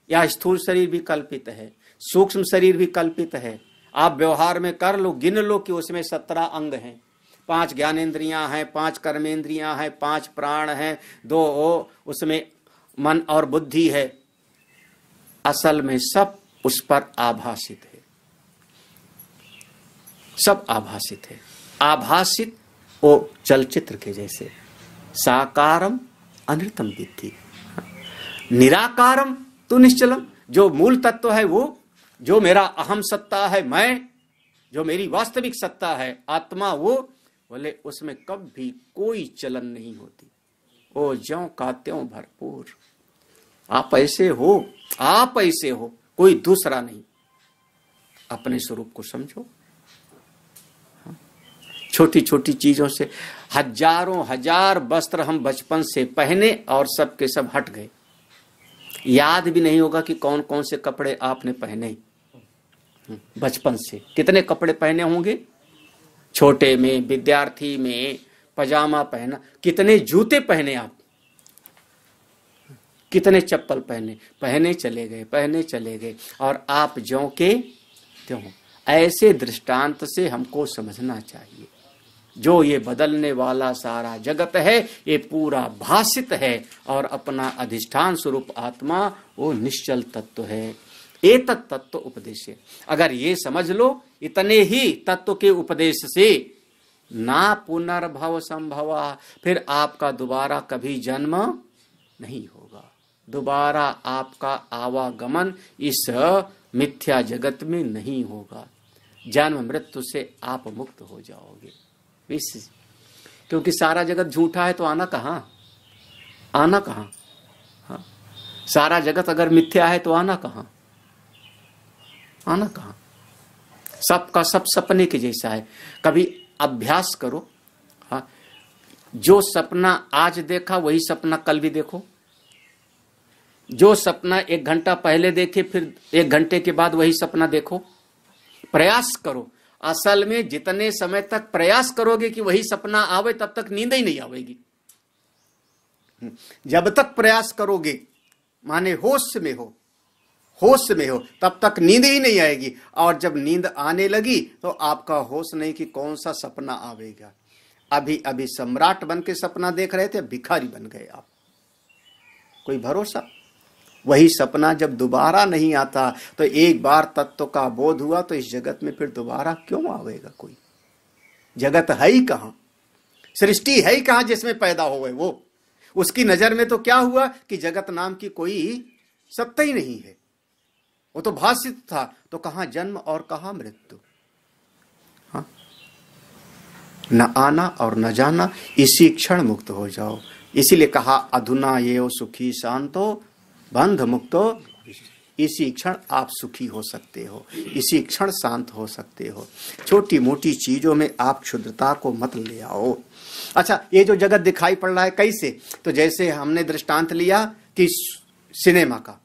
या स्थूल शरीर भी कल्पित है, सूक्ष्म शरीर भी कल्पित है। आप व्यवहार में कर लो, गिन लो कि उसमें 17 अंग हैं, 5 ज्ञानेंद्रियां हैं, 5 कर्मेंद्रियां हैं, 5 प्राण हैं, 2 उसमें मन और बुद्धि है। असल में सब उस पर आभासित है, सब आभासित है। आभासित वो चलचित्र के जैसे। साकारम अनृतम विद्धि, निराकारम तो निश्चलम। जो मूल तत्व है वो, जो मेरा अहम सत्ता है, मैं, जो मेरी वास्तविक सत्ता है, आत्मा, वो बोले उसमें कभी कोई चलन नहीं होती, वो ज्यों का त्यों भरपूर। आप ऐसे हो, आप ऐसे हो, कोई दूसरा नहीं। अपने स्वरूप को समझो। छोटी छोटी चीजों से हजारों हजार वस्त्र हम बचपन से पहने और सब के सब हट गए, याद भी नहीं होगा कि कौन कौन से कपड़े आपने पहने। बचपन से कितने कपड़े पहने होंगे, छोटे में, विद्यार्थी में पजामा पहना, कितने जूते पहने आप, कितने चप्पल पहने, पहने चले गए, पहने चले गए, और आप ज्यों के त्यों। ऐसे दृष्टांत से हमको समझना चाहिए, जो ये बदलने वाला सारा जगत है ये पूरा भासित है, और अपना अधिष्ठान स्वरूप आत्मा वो निश्चल तत्व है। एतत् तत्व उपदेश। अगर ये समझ लो, इतने ही तत्व के उपदेश से ना पुनर्भव संभवा, फिर आपका दोबारा कभी जन्म नहीं होगा, दोबारा आपका आवागमन इस मिथ्या जगत में नहीं होगा। जन्म मृत्यु से आप मुक्त हो जाओगे। क्योंकि सारा जगत झूठा है तो आना कहां, आना कहां? हाँ? सारा जगत अगर मिथ्या है तो आना कहां, आना कहां? सबका सब सपने के जैसा है। कभी अभ्यास करो, हाँ, जो सपना आज देखा वही सपना कल भी देखो। जो सपना 1 घंटा पहले देखे फिर 1 घंटे के बाद वही सपना देखो। प्रयास करो। असल में जितने समय तक प्रयास करोगे कि वही सपना आवे, तब तक नींद ही नहीं आवेगी। जब तक प्रयास करोगे, माने होश में हो, होश में हो, तब तक नींद ही नहीं आएगी। और जब नींद आने लगी तो आपका होश नहीं कि कौन सा सपना आवेगा। अभी अभी सम्राट बन के सपना देख रहे थे, भिखारी बन गए आप, कोई भरोसा? वही सपना जब दोबारा नहीं आता, तो एक बार तत्व का बोध हुआ तो इस जगत में फिर दोबारा क्यों आवेगा कोई? जगत है ही कहाँ, सृष्टि है ही कहाँ जिसमें पैदा हो गए वो। उसकी नजर में तो क्या हुआ कि जगत नाम की कोई सत्ता ही नहीं है, वो तो भाषित था। तो कहाँ जन्म और कहाँ मृत्यु, हाँ? न आना और न जाना, इसी क्षण मुक्त हो जाओ। इसीलिए कहा अधुना ये सुखी शांतो बंध मुक्तो, इसी क्षण आप सुखी हो सकते हो, इसी क्षण शांत हो सकते हो। छोटी मोटी चीजों में आप क्षुद्रता को मत ले आओ। अच्छा, ये जो जगत दिखाई पड़ रहा है कैसे, तो जैसे हमने दृष्टांत लिया कि सिनेमा का,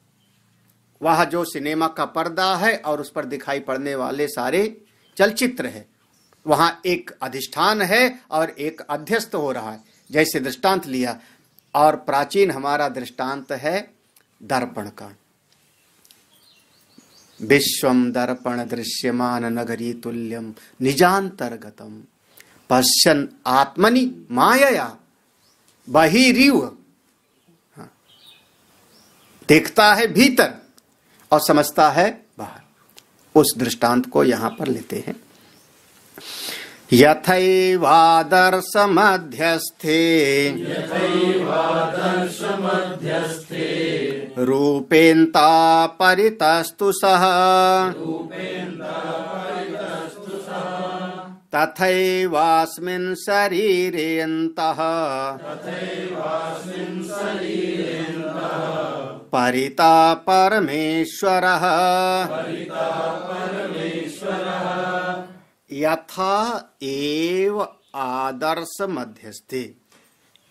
वह जो सिनेमा का पर्दा है और उस पर दिखाई पड़ने वाले सारे चलचित्र है, वहां एक अधिष्ठान है और एक अध्यस्त हो रहा है, जैसे दृष्टांत लिया। और प्राचीन हमारा दृष्टांत है दर्पण का। विश्वम दर्पण दृश्यमान नगरी तुल्यम निजांतर्गतम पश्यन आत्मनि मायया बहिरीव। हाँ, देखता है भीतर और समझता है बाहर। उस दृष्टांत को यहां पर लेते हैं। यथैवादर्श मध्यस्थे रूपेन्ता परितस्तु सः तथैवास्मिन् शरीरेऽन्तः परिता परमेश्वरः। यथा एव आदर्श मध्यस्थे,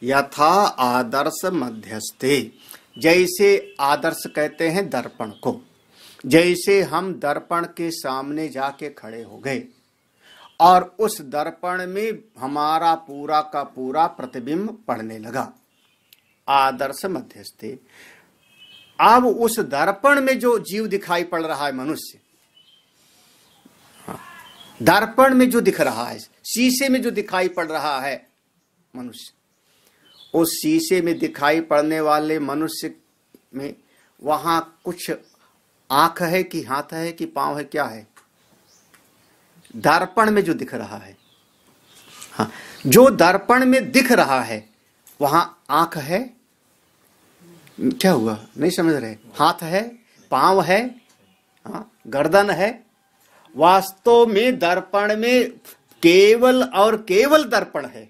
यथा आदर्श मध्यस्थे, जैसे आदर्श कहते हैं दर्पण को। जैसे हम दर्पण के सामने जाके खड़े हो गए और उस दर्पण में हमारा पूरा का पूरा प्रतिबिंब पड़ने लगा, आदर्श मध्यस्थे। अब उस दर्पण में जो जीव दिखाई पड़ रहा है मनुष्य, दर्पण में जो दिख रहा है, शीशे में जो दिखाई पड़ रहा है मनुष्य, उस शीशे में दिखाई पड़ने वाले मनुष्य में वहां कुछ आंख है कि हाथ है कि पांव है, क्या है? दर्पण में जो दिख रहा है, हाँ, जो दर्पण में दिख रहा है वहां आंख है, क्या हुआ नहीं समझ रहे? हाथ है, पांव है, हाँ, गर्दन है। वास्तव में दर्पण में केवल और केवल दर्पण है।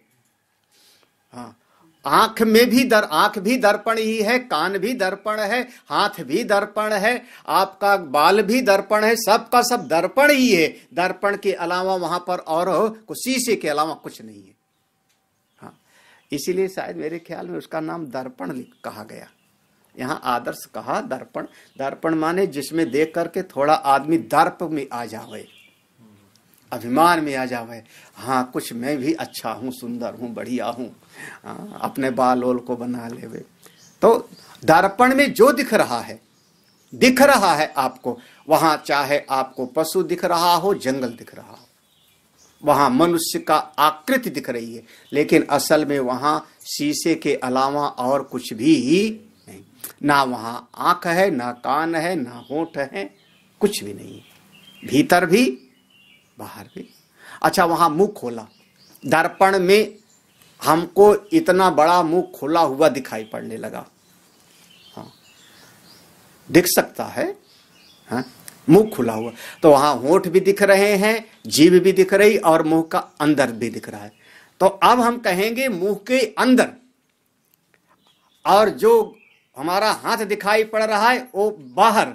हाँ, आंख में भी आंख भी दर्पण ही है, कान भी दर्पण है, हाथ भी दर्पण है, आपका बाल भी दर्पण है, सबका सब दर्पण ही है। दर्पण के अलावा वहां पर और कुछ, शीशे के अलावा कुछ नहीं है। हाँ, इसीलिए शायद मेरे ख्याल में उसका नाम दर्पण कहा गया। यहाँ आदर्श कहा दर्पण। दर्पण माने जिसमें देख करके थोड़ा आदमी दर्प में आ जावे, अभिमान में आ जावे, हाँ कुछ मैं भी अच्छा हूँ, सुंदर हूँ, बढ़िया हूँ, अपने बाल ओल को बना लेवे। तो दर्पण में जो दिख रहा है आपको, वहां चाहे आपको पशु दिख रहा हो, जंगल दिख रहा हो, वहां मनुष्य का आकृति दिख रही है, लेकिन असल में वहां शीशे के अलावा और कुछ भी नहीं। ना वहां आंख है, ना कान है, ना होंठ है, कुछ भी नहीं, भीतर भी बाहर भी। अच्छा, वहां मुंह खोला, दर्पण में हमको इतना बड़ा मुंह खोला हुआ दिखाई पड़ने लगा। हाँ, दिख सकता है, हाँ, मुंह खुला हुआ, तो वहां होंठ भी दिख रहे हैं, जीभ भी दिख रही और मुंह का अंदर भी दिख रहा है। तो अब हम कहेंगे मुंह के अंदर, और जो हमारा हाथ दिखाई पड़ रहा है वो बाहर।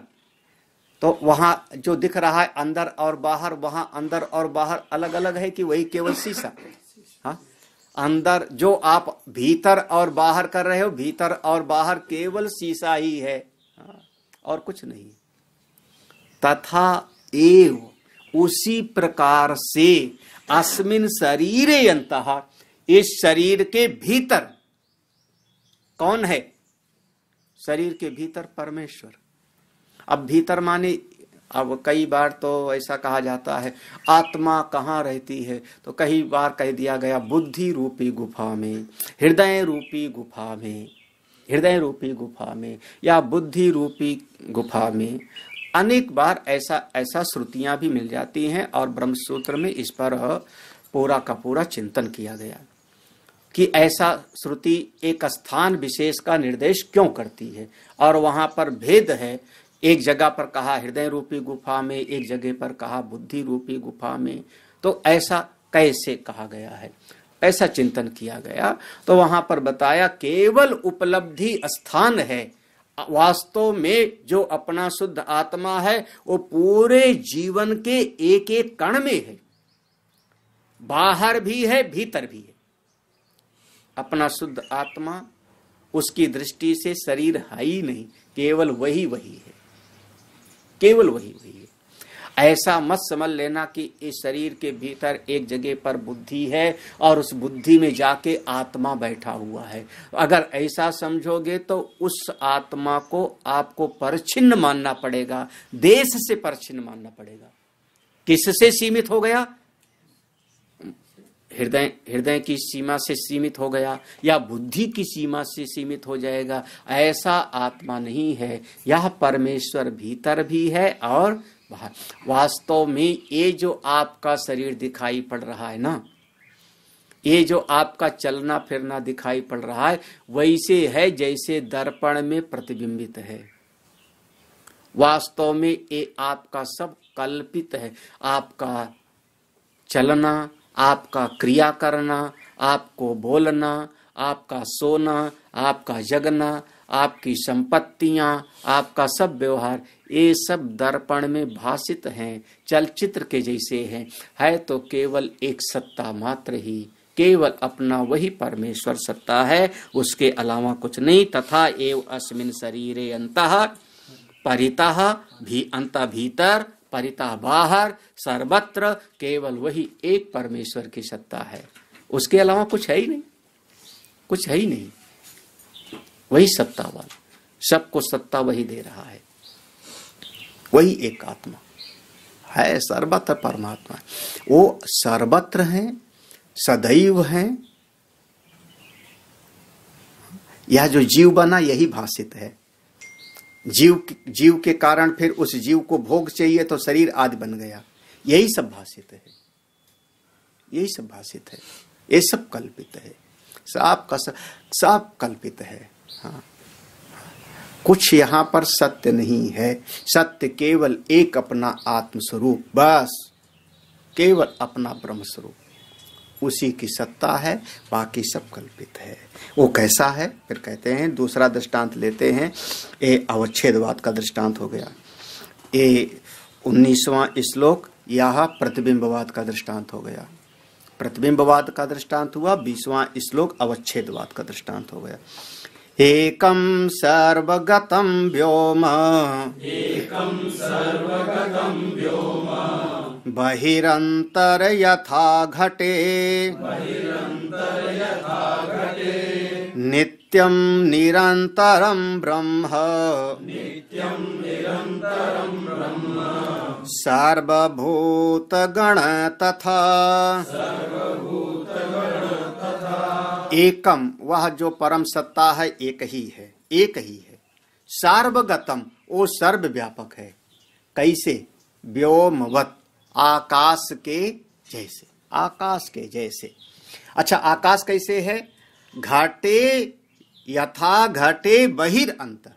तो वहां जो दिख रहा है अंदर और बाहर, वहां अंदर और बाहर अलग अलग है कि वही केवल शीशा? हाँ, अंदर जो आप भीतर और बाहर कर रहे हो, भीतर और बाहर केवल शीशा ही है, हाँ, और कुछ नहीं। तथा एव, उसी प्रकार से अस्मिन शरीरे अंतः, इस शरीर के भीतर कौन है? शरीर के भीतर परमेश्वर। अब भीतर माने, अब कई बार तो ऐसा कहा जाता है आत्मा कहाँ रहती है, तो कई बार कह दिया गया बुद्धि रूपी गुफा में, हृदय रूपी गुफा में, हृदय रूपी गुफा में, या बुद्धि रूपी गुफा में। अनेक बार ऐसा श्रुतियां भी मिल जाती हैं और ब्रह्मसूत्र में इस पर पूरा का पूरा चिंतन किया गया कि ऐसा श्रुति एक स्थान विशेष का निर्देश क्यों करती है, और वहां पर भेद है। एक जगह पर कहा हृदय रूपी गुफा में, एक जगह पर कहा बुद्धि रूपी गुफा में, तो ऐसा कैसे कहा गया है, ऐसा चिंतन किया गया। तो वहां पर बताया केवल उपलब्धि स्थान है, वास्तव में जो अपना शुद्ध आत्मा है वो पूरे जीवन के एक एक कण में है, बाहर भी है भीतर भी है। अपना शुद्ध आत्मा, उसकी दृष्टि से शरीर है ही नहीं, केवल वही वही है, केवल वही वही है। ऐसा मत समझ लेना कि इस शरीर के भीतर एक जगह पर बुद्धि है और उस बुद्धि में जाके आत्मा बैठा हुआ है। अगर ऐसा समझोगे तो उस आत्मा को आपको परिच्छिन्न मानना पड़ेगा, देश से परिच्छिन्न मानना पड़ेगा। किससे सीमित हो गया? हृदय की सीमा से सीमित हो गया या बुद्धि की सीमा से सीमित हो जाएगा। ऐसा आत्मा नहीं है, यह परमेश्वर भीतर भी है और बाहर। वास्तव में ये जो आपका शरीर दिखाई पड़ रहा है ना, ये जो आपका चलना फिरना दिखाई पड़ रहा है, वैसे है जैसे दर्पण में प्रतिबिंबित है। वास्तव में ये आपका सब कल्पित है। आपका चलना, आपका क्रिया करना, आपको बोलना, आपका सोना, आपका जगना, आपकी संपत्तियां, आपका सब व्यवहार, ये सब दर्पण में भासित हैं, चलचित्र के जैसे हैं। है तो केवल एक सत्ता मात्र ही, केवल अपना वही परमेश्वर सत्ता है, उसके अलावा कुछ नहीं। तथा एव अस्मिन् शरीरे अंतः परितः भी, अंतः भीतर, परितः बाहर, सर्वत्र केवल वही एक परमेश्वर की सत्ता है, उसके अलावा कुछ है ही नहीं, कुछ है ही नहीं। वही सत्ता वाला, सबको सत्ता वही दे रहा है, वही एक आत्मा है, सर्वत्र परमात्मा है। वो सर्वत्र है, सदैव है। यह जो जीव बना यही भाषित है। जीव के कारण फिर उस जीव को भोग चाहिए तो शरीर आदि बन गया। यही सब भाषित है, यही सब भाषित है, ये सब कल्पित है, सब कल्पित है। हाँ, कुछ यहाँ पर सत्य नहीं है। सत्य केवल एक अपना आत्म स्वरूप, बस केवल अपना ब्रह्म स्वरूप, उसी की सत्ता है, बाकी सब कल्पित है। वो कैसा है? फिर कहते हैं, दूसरा दृष्टांत लेते हैं। ये अवच्छेदवाद का दृष्टांत हो गया। ये 19वां श्लोक यह प्रतिबिंबवाद का दृष्टांत हो गया। प्रतिबिंबवाद का दृष्टांत हुआ। 20वां श्लोक अवच्छेदवाद का दृष्टांत हो गया। एकम सर्वगतम व्योम, बहिरंतर यथा घटे, नित्यं निरंतरं ब्रह्म, सर्वभूतगण तथा। एकम, वह जो परम सत्ता है एक ही है, एक ही है। सार्वगतम, वो सर्वव्यापक है। कैसे? व्योमवत, आकाश के जैसे, आकाश के जैसे। अच्छा, आकाश कैसे है? घटे यथा घटे बहिरंतर,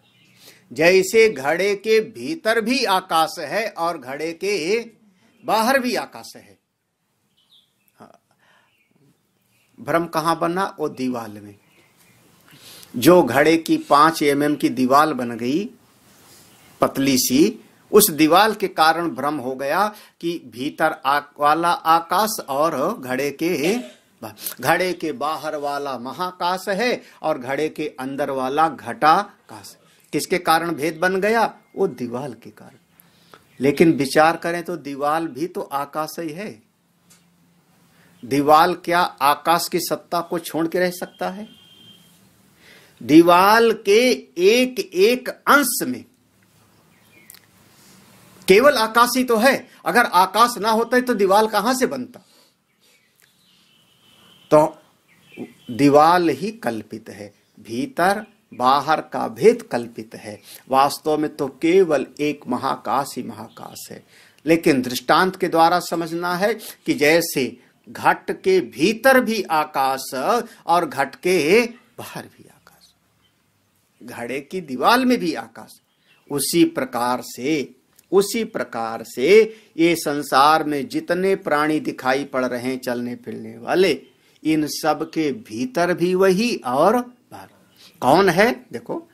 जैसे घड़े के भीतर भी आकाश है और घड़े के बाहर भी आकाश है। भ्रम कहाँ बना? वो दीवाल में। जो घड़े की 5 mm की दीवाल बन गई, पतली सी, उस दीवाल के कारण भ्रम हो गया कि भीतर वाला आकाश और घड़े के बाहर वाला महाकाश है और घड़े के अंदर वाला घटाकाश। किसके कारण भेद बन गया? वो दीवाल के कारण। लेकिन विचार करें तो दीवाल भी तो आकाश ही है। दीवाल क्या आकाश की सत्ता को छोड़ के रह सकता है? दीवाल के एक एक अंश में केवल आकाश ही तो है। अगर आकाश ना होता तो दीवाल कहां से बनता? तो दीवाल ही कल्पित है, भीतर बाहर का भेद कल्पित है। वास्तव में तो केवल एक महाकाश ही महाकाश है। लेकिन दृष्टांत के द्वारा समझना है कि जैसे घट के भीतर भी आकाश और घट के बाहर भी आकाश, घड़े की दीवार में भी आकाश। उसी प्रकार से ये संसार में जितने प्राणी दिखाई पड़ रहे हैं चलने फिरने वाले, इन सब के भीतर भी वही और बाहर कौन है? देखो,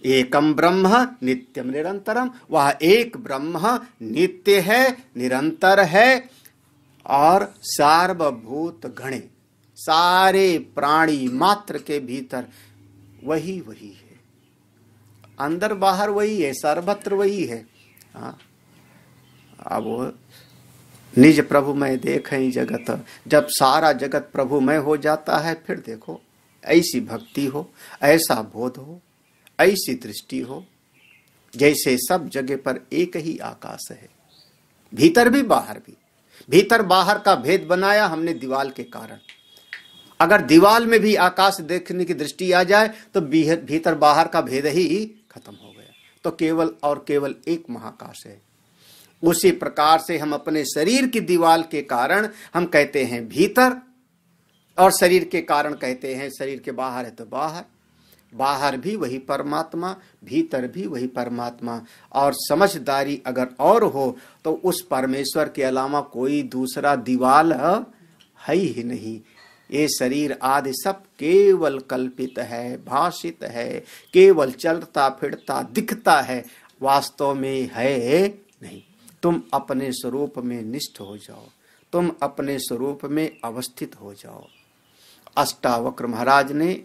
एकम ब्रह्म नित्यम निरंतरम, वह एक ब्रह्म नित्य है, निरंतर है और सार्वभूत गणे, सारे प्राणी मात्र के भीतर वही है, अंदर बाहर वही है, सर्वत्र वही है। हाँ, अब वो निज प्रभु में देखें जगत, जब सारा जगत प्रभु में हो जाता है, फिर देखो ऐसी भक्ति हो, ऐसा बोध हो, ऐसी दृष्टि हो, जैसे सब जगह पर एक ही आकाश है, भीतर भी बाहर भी। भीतर बाहर का भेद बनाया हमने दीवाल के कारण। अगर दीवाल में भी आकाश देखने की दृष्टि आ जाए तो भीतर बाहर का भेद ही खत्म हो गया, तो केवल और केवल एक महाकाश है। उसी प्रकार से हम अपने शरीर की दीवाल के कारण हम कहते हैं भीतर, और शरीर के कारण कहते हैं शरीर के बाहर है तो बाहर, बाहर भी वही परमात्मा, भीतर भी वही परमात्मा। और समझदारी अगर और हो तो उस परमेश्वर के अलावा कोई दूसरा दीवाल है ही नहीं। ये शरीर आदि सब केवल कल्पित है, भाषित है, केवल चलता फिरता दिखता है, वास्तव में है नहीं। तुम अपने स्वरूप में निष्ठ हो जाओ, तुम अपने स्वरूप में अवस्थित हो जाओ। अष्टावक्र महाराज ने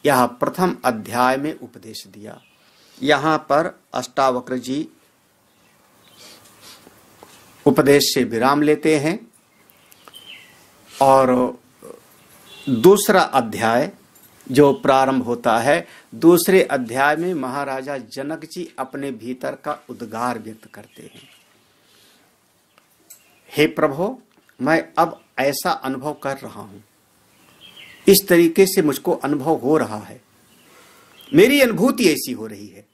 यह प्रथम अध्याय में उपदेश दिया। यहाँ पर अष्टावक्र जी उपदेश से विराम लेते हैं और दूसरा अध्याय जो प्रारंभ होता है, दूसरे अध्याय में महाराजा जनक जी अपने भीतर का उद्गार व्यक्त करते हैं। हे प्रभु, मैं अब ऐसा अनुभव कर रहा हूं, इस तरीके से मुझको अनुभव हो रहा है, मेरी अनुभूति ऐसी हो रही है।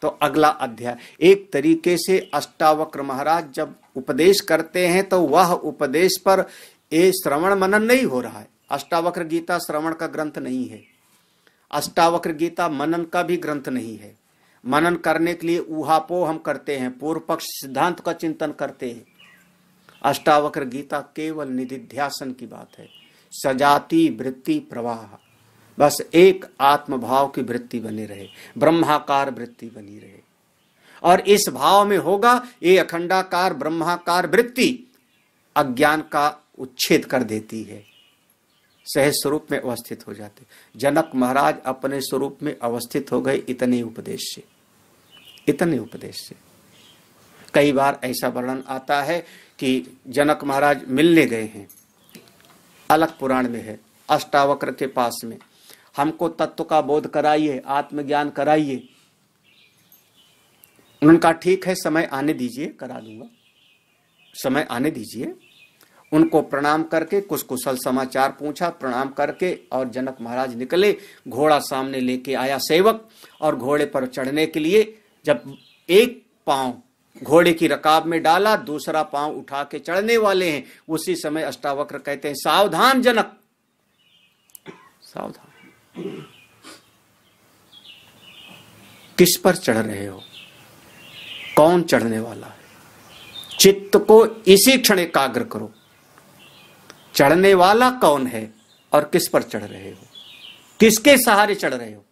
तो अगला अध्याय, एक तरीके से अष्टावक्र महाराज जब उपदेश करते हैं तो वह उपदेश पर ये श्रवण मनन नहीं हो रहा है। अष्टावक्र गीता श्रवण का ग्रंथ नहीं है, अष्टावक्र गीता मनन का भी ग्रंथ नहीं है। मनन करने के लिए ऊहापोह हम करते हैं, पूर्व पक्ष सिद्धांत का चिंतन करते हैं। अष्टावक्र गीता केवल निधिध्यासन की बात है, सजाति वृत्ति प्रवाह, बस एक आत्मभाव की वृत्ति बनी रहे, ब्रह्माकार वृत्ति बनी रहे। और इस भाव में होगा ये अखंडाकार ब्रह्माकार वृत्ति अज्ञान का उच्छेद कर देती है, सहज स्वरूप में अवस्थित हो जाते। जनक महाराज अपने स्वरूप में अवस्थित हो गए इतने उपदेश से, इतने उपदेश से। कई बार ऐसा वर्णन आता है कि जनक महाराज मिलने गए हैं, अलग पुराण में है, अष्टावक्र के पास में, हमको तत्व का बोध कराइए, आत्मज्ञान कराइए। उन्होंने कहा ठीक है, समय आने दीजिए, करा दूंगा, समय आने दीजिए। उनको प्रणाम करके कुछ कुशल समाचार पूछा, प्रणाम करके और जनक महाराज निकले। घोड़ा सामने लेके आया सेवक, और घोड़े पर चढ़ने के लिए जब एक पांव घोड़े की रकाब में डाला, दूसरा पांव उठा के चढ़ने वाले हैं, उसी समय अष्टावक्र कहते हैं सावधान जनक, सावधान, किस पर चढ़ रहे हो, कौन चढ़ने वाला है? चित्त को इसी क्षण एकाग्र करो, चढ़ने वाला कौन है और किस पर चढ़ रहे हो, किसके सहारे चढ़ रहे हो?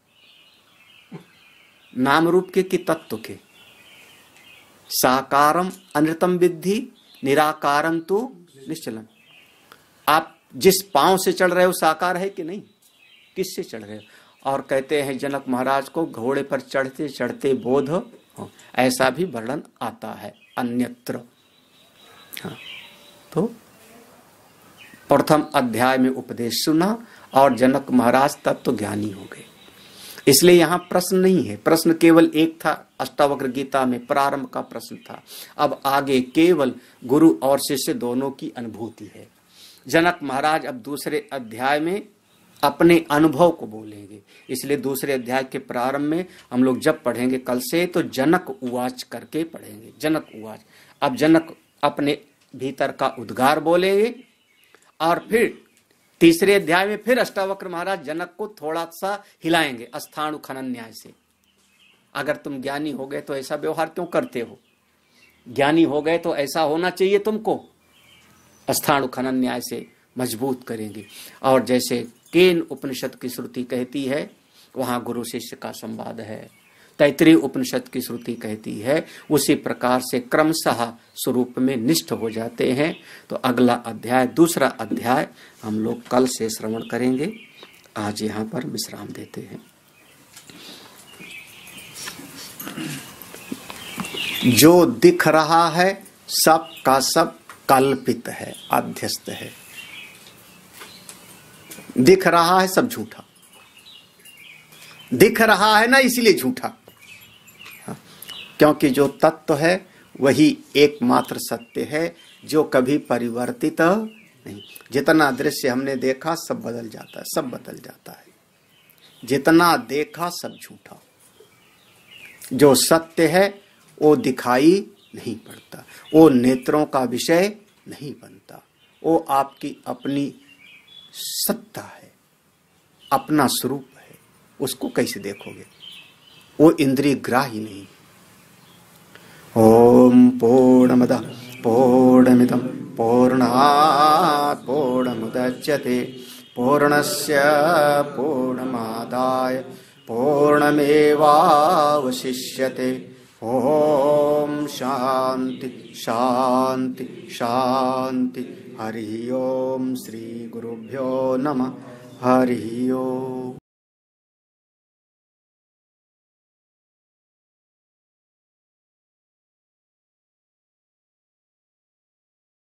नाम रूप के कि तत्व के? साकारम अनृतम विद्धि निराकारम तो निश्चलम। आप जिस पांव से चढ़ रहे हो साकार है कि नहीं, किससे चढ़ रहे हो? और कहते हैं जनक महाराज को घोड़े पर चढ़ते चढ़ते बोध हो, ऐसा भी वर्णन आता है अन्यत्र। हाँ, तो प्रथम अध्याय में उपदेश सुना और जनक महाराज तत्व ज्ञानी हो गए। इसलिए यहां प्रश्न नहीं है, प्रश्न केवल एक था, अष्टावक्र गीता में प्रारंभ का प्रश्न था। अब आगे केवल गुरु और शिष्य दोनों की अनुभूति है। जनक महाराज अब दूसरे अध्याय में अपने अनुभव को बोलेंगे, इसलिए दूसरे अध्याय के प्रारंभ में हम लोग जब पढ़ेंगे कल से तो जनक उवाच करके पढ़ेंगे। जनक उवाच, अब जनक अपने भीतर का उद्गार बोलेंगे और फिर तीसरे अध्याय में फिर अष्टावक्र महाराज जनक को थोड़ा सा हिलाएंगे अस्थाणु खनन न्याय से। अगर तुम ज्ञानी हो गए तो ऐसा व्यवहार क्यों करते हो, ज्ञानी हो गए तो ऐसा होना चाहिए तुमको। अस्थाणु खनन न्याय से मजबूत करेंगे। और जैसे केन उपनिषद की श्रुति कहती है वहां गुरु शिष्य का संवाद है, तैत्तिरीय उपनिषद की श्रुति कहती है, उसी प्रकार से क्रमशः स्वरूप में निष्ठ हो जाते हैं। तो अगला अध्याय, दूसरा अध्याय हम लोग कल से श्रवण करेंगे। आज यहाँ पर विश्राम देते हैं। जो दिख रहा है सब का सब कल्पित है, अध्यस्त है। दिख रहा है सब झूठा, दिख रहा है ना इसलिए झूठा, क्योंकि जो तत्व है वही एकमात्र सत्य है जो कभी परिवर्तित नहीं। जितना दृश्य हमने देखा सब बदल जाता है, सब बदल जाता है। जितना देखा सब झूठा। जो सत्य है वो दिखाई नहीं पड़ता, वो नेत्रों का विषय नहीं बनता, वो आपकी अपनी सत्ता है, अपना स्वरूप है। उसको कैसे देखोगे, वो इंद्रिय ग्राही नहीं। ओम पूर्णमदः पूर्णमिदं पूर्णात् पूर्णमुदच्यते पूर्णस्य पूर्णमादाय पूर्णमेवावशिष्यते। ओम शांति शांति शांति। हरि ओम। श्री गुरुभ्यो नमः। हरि ओम।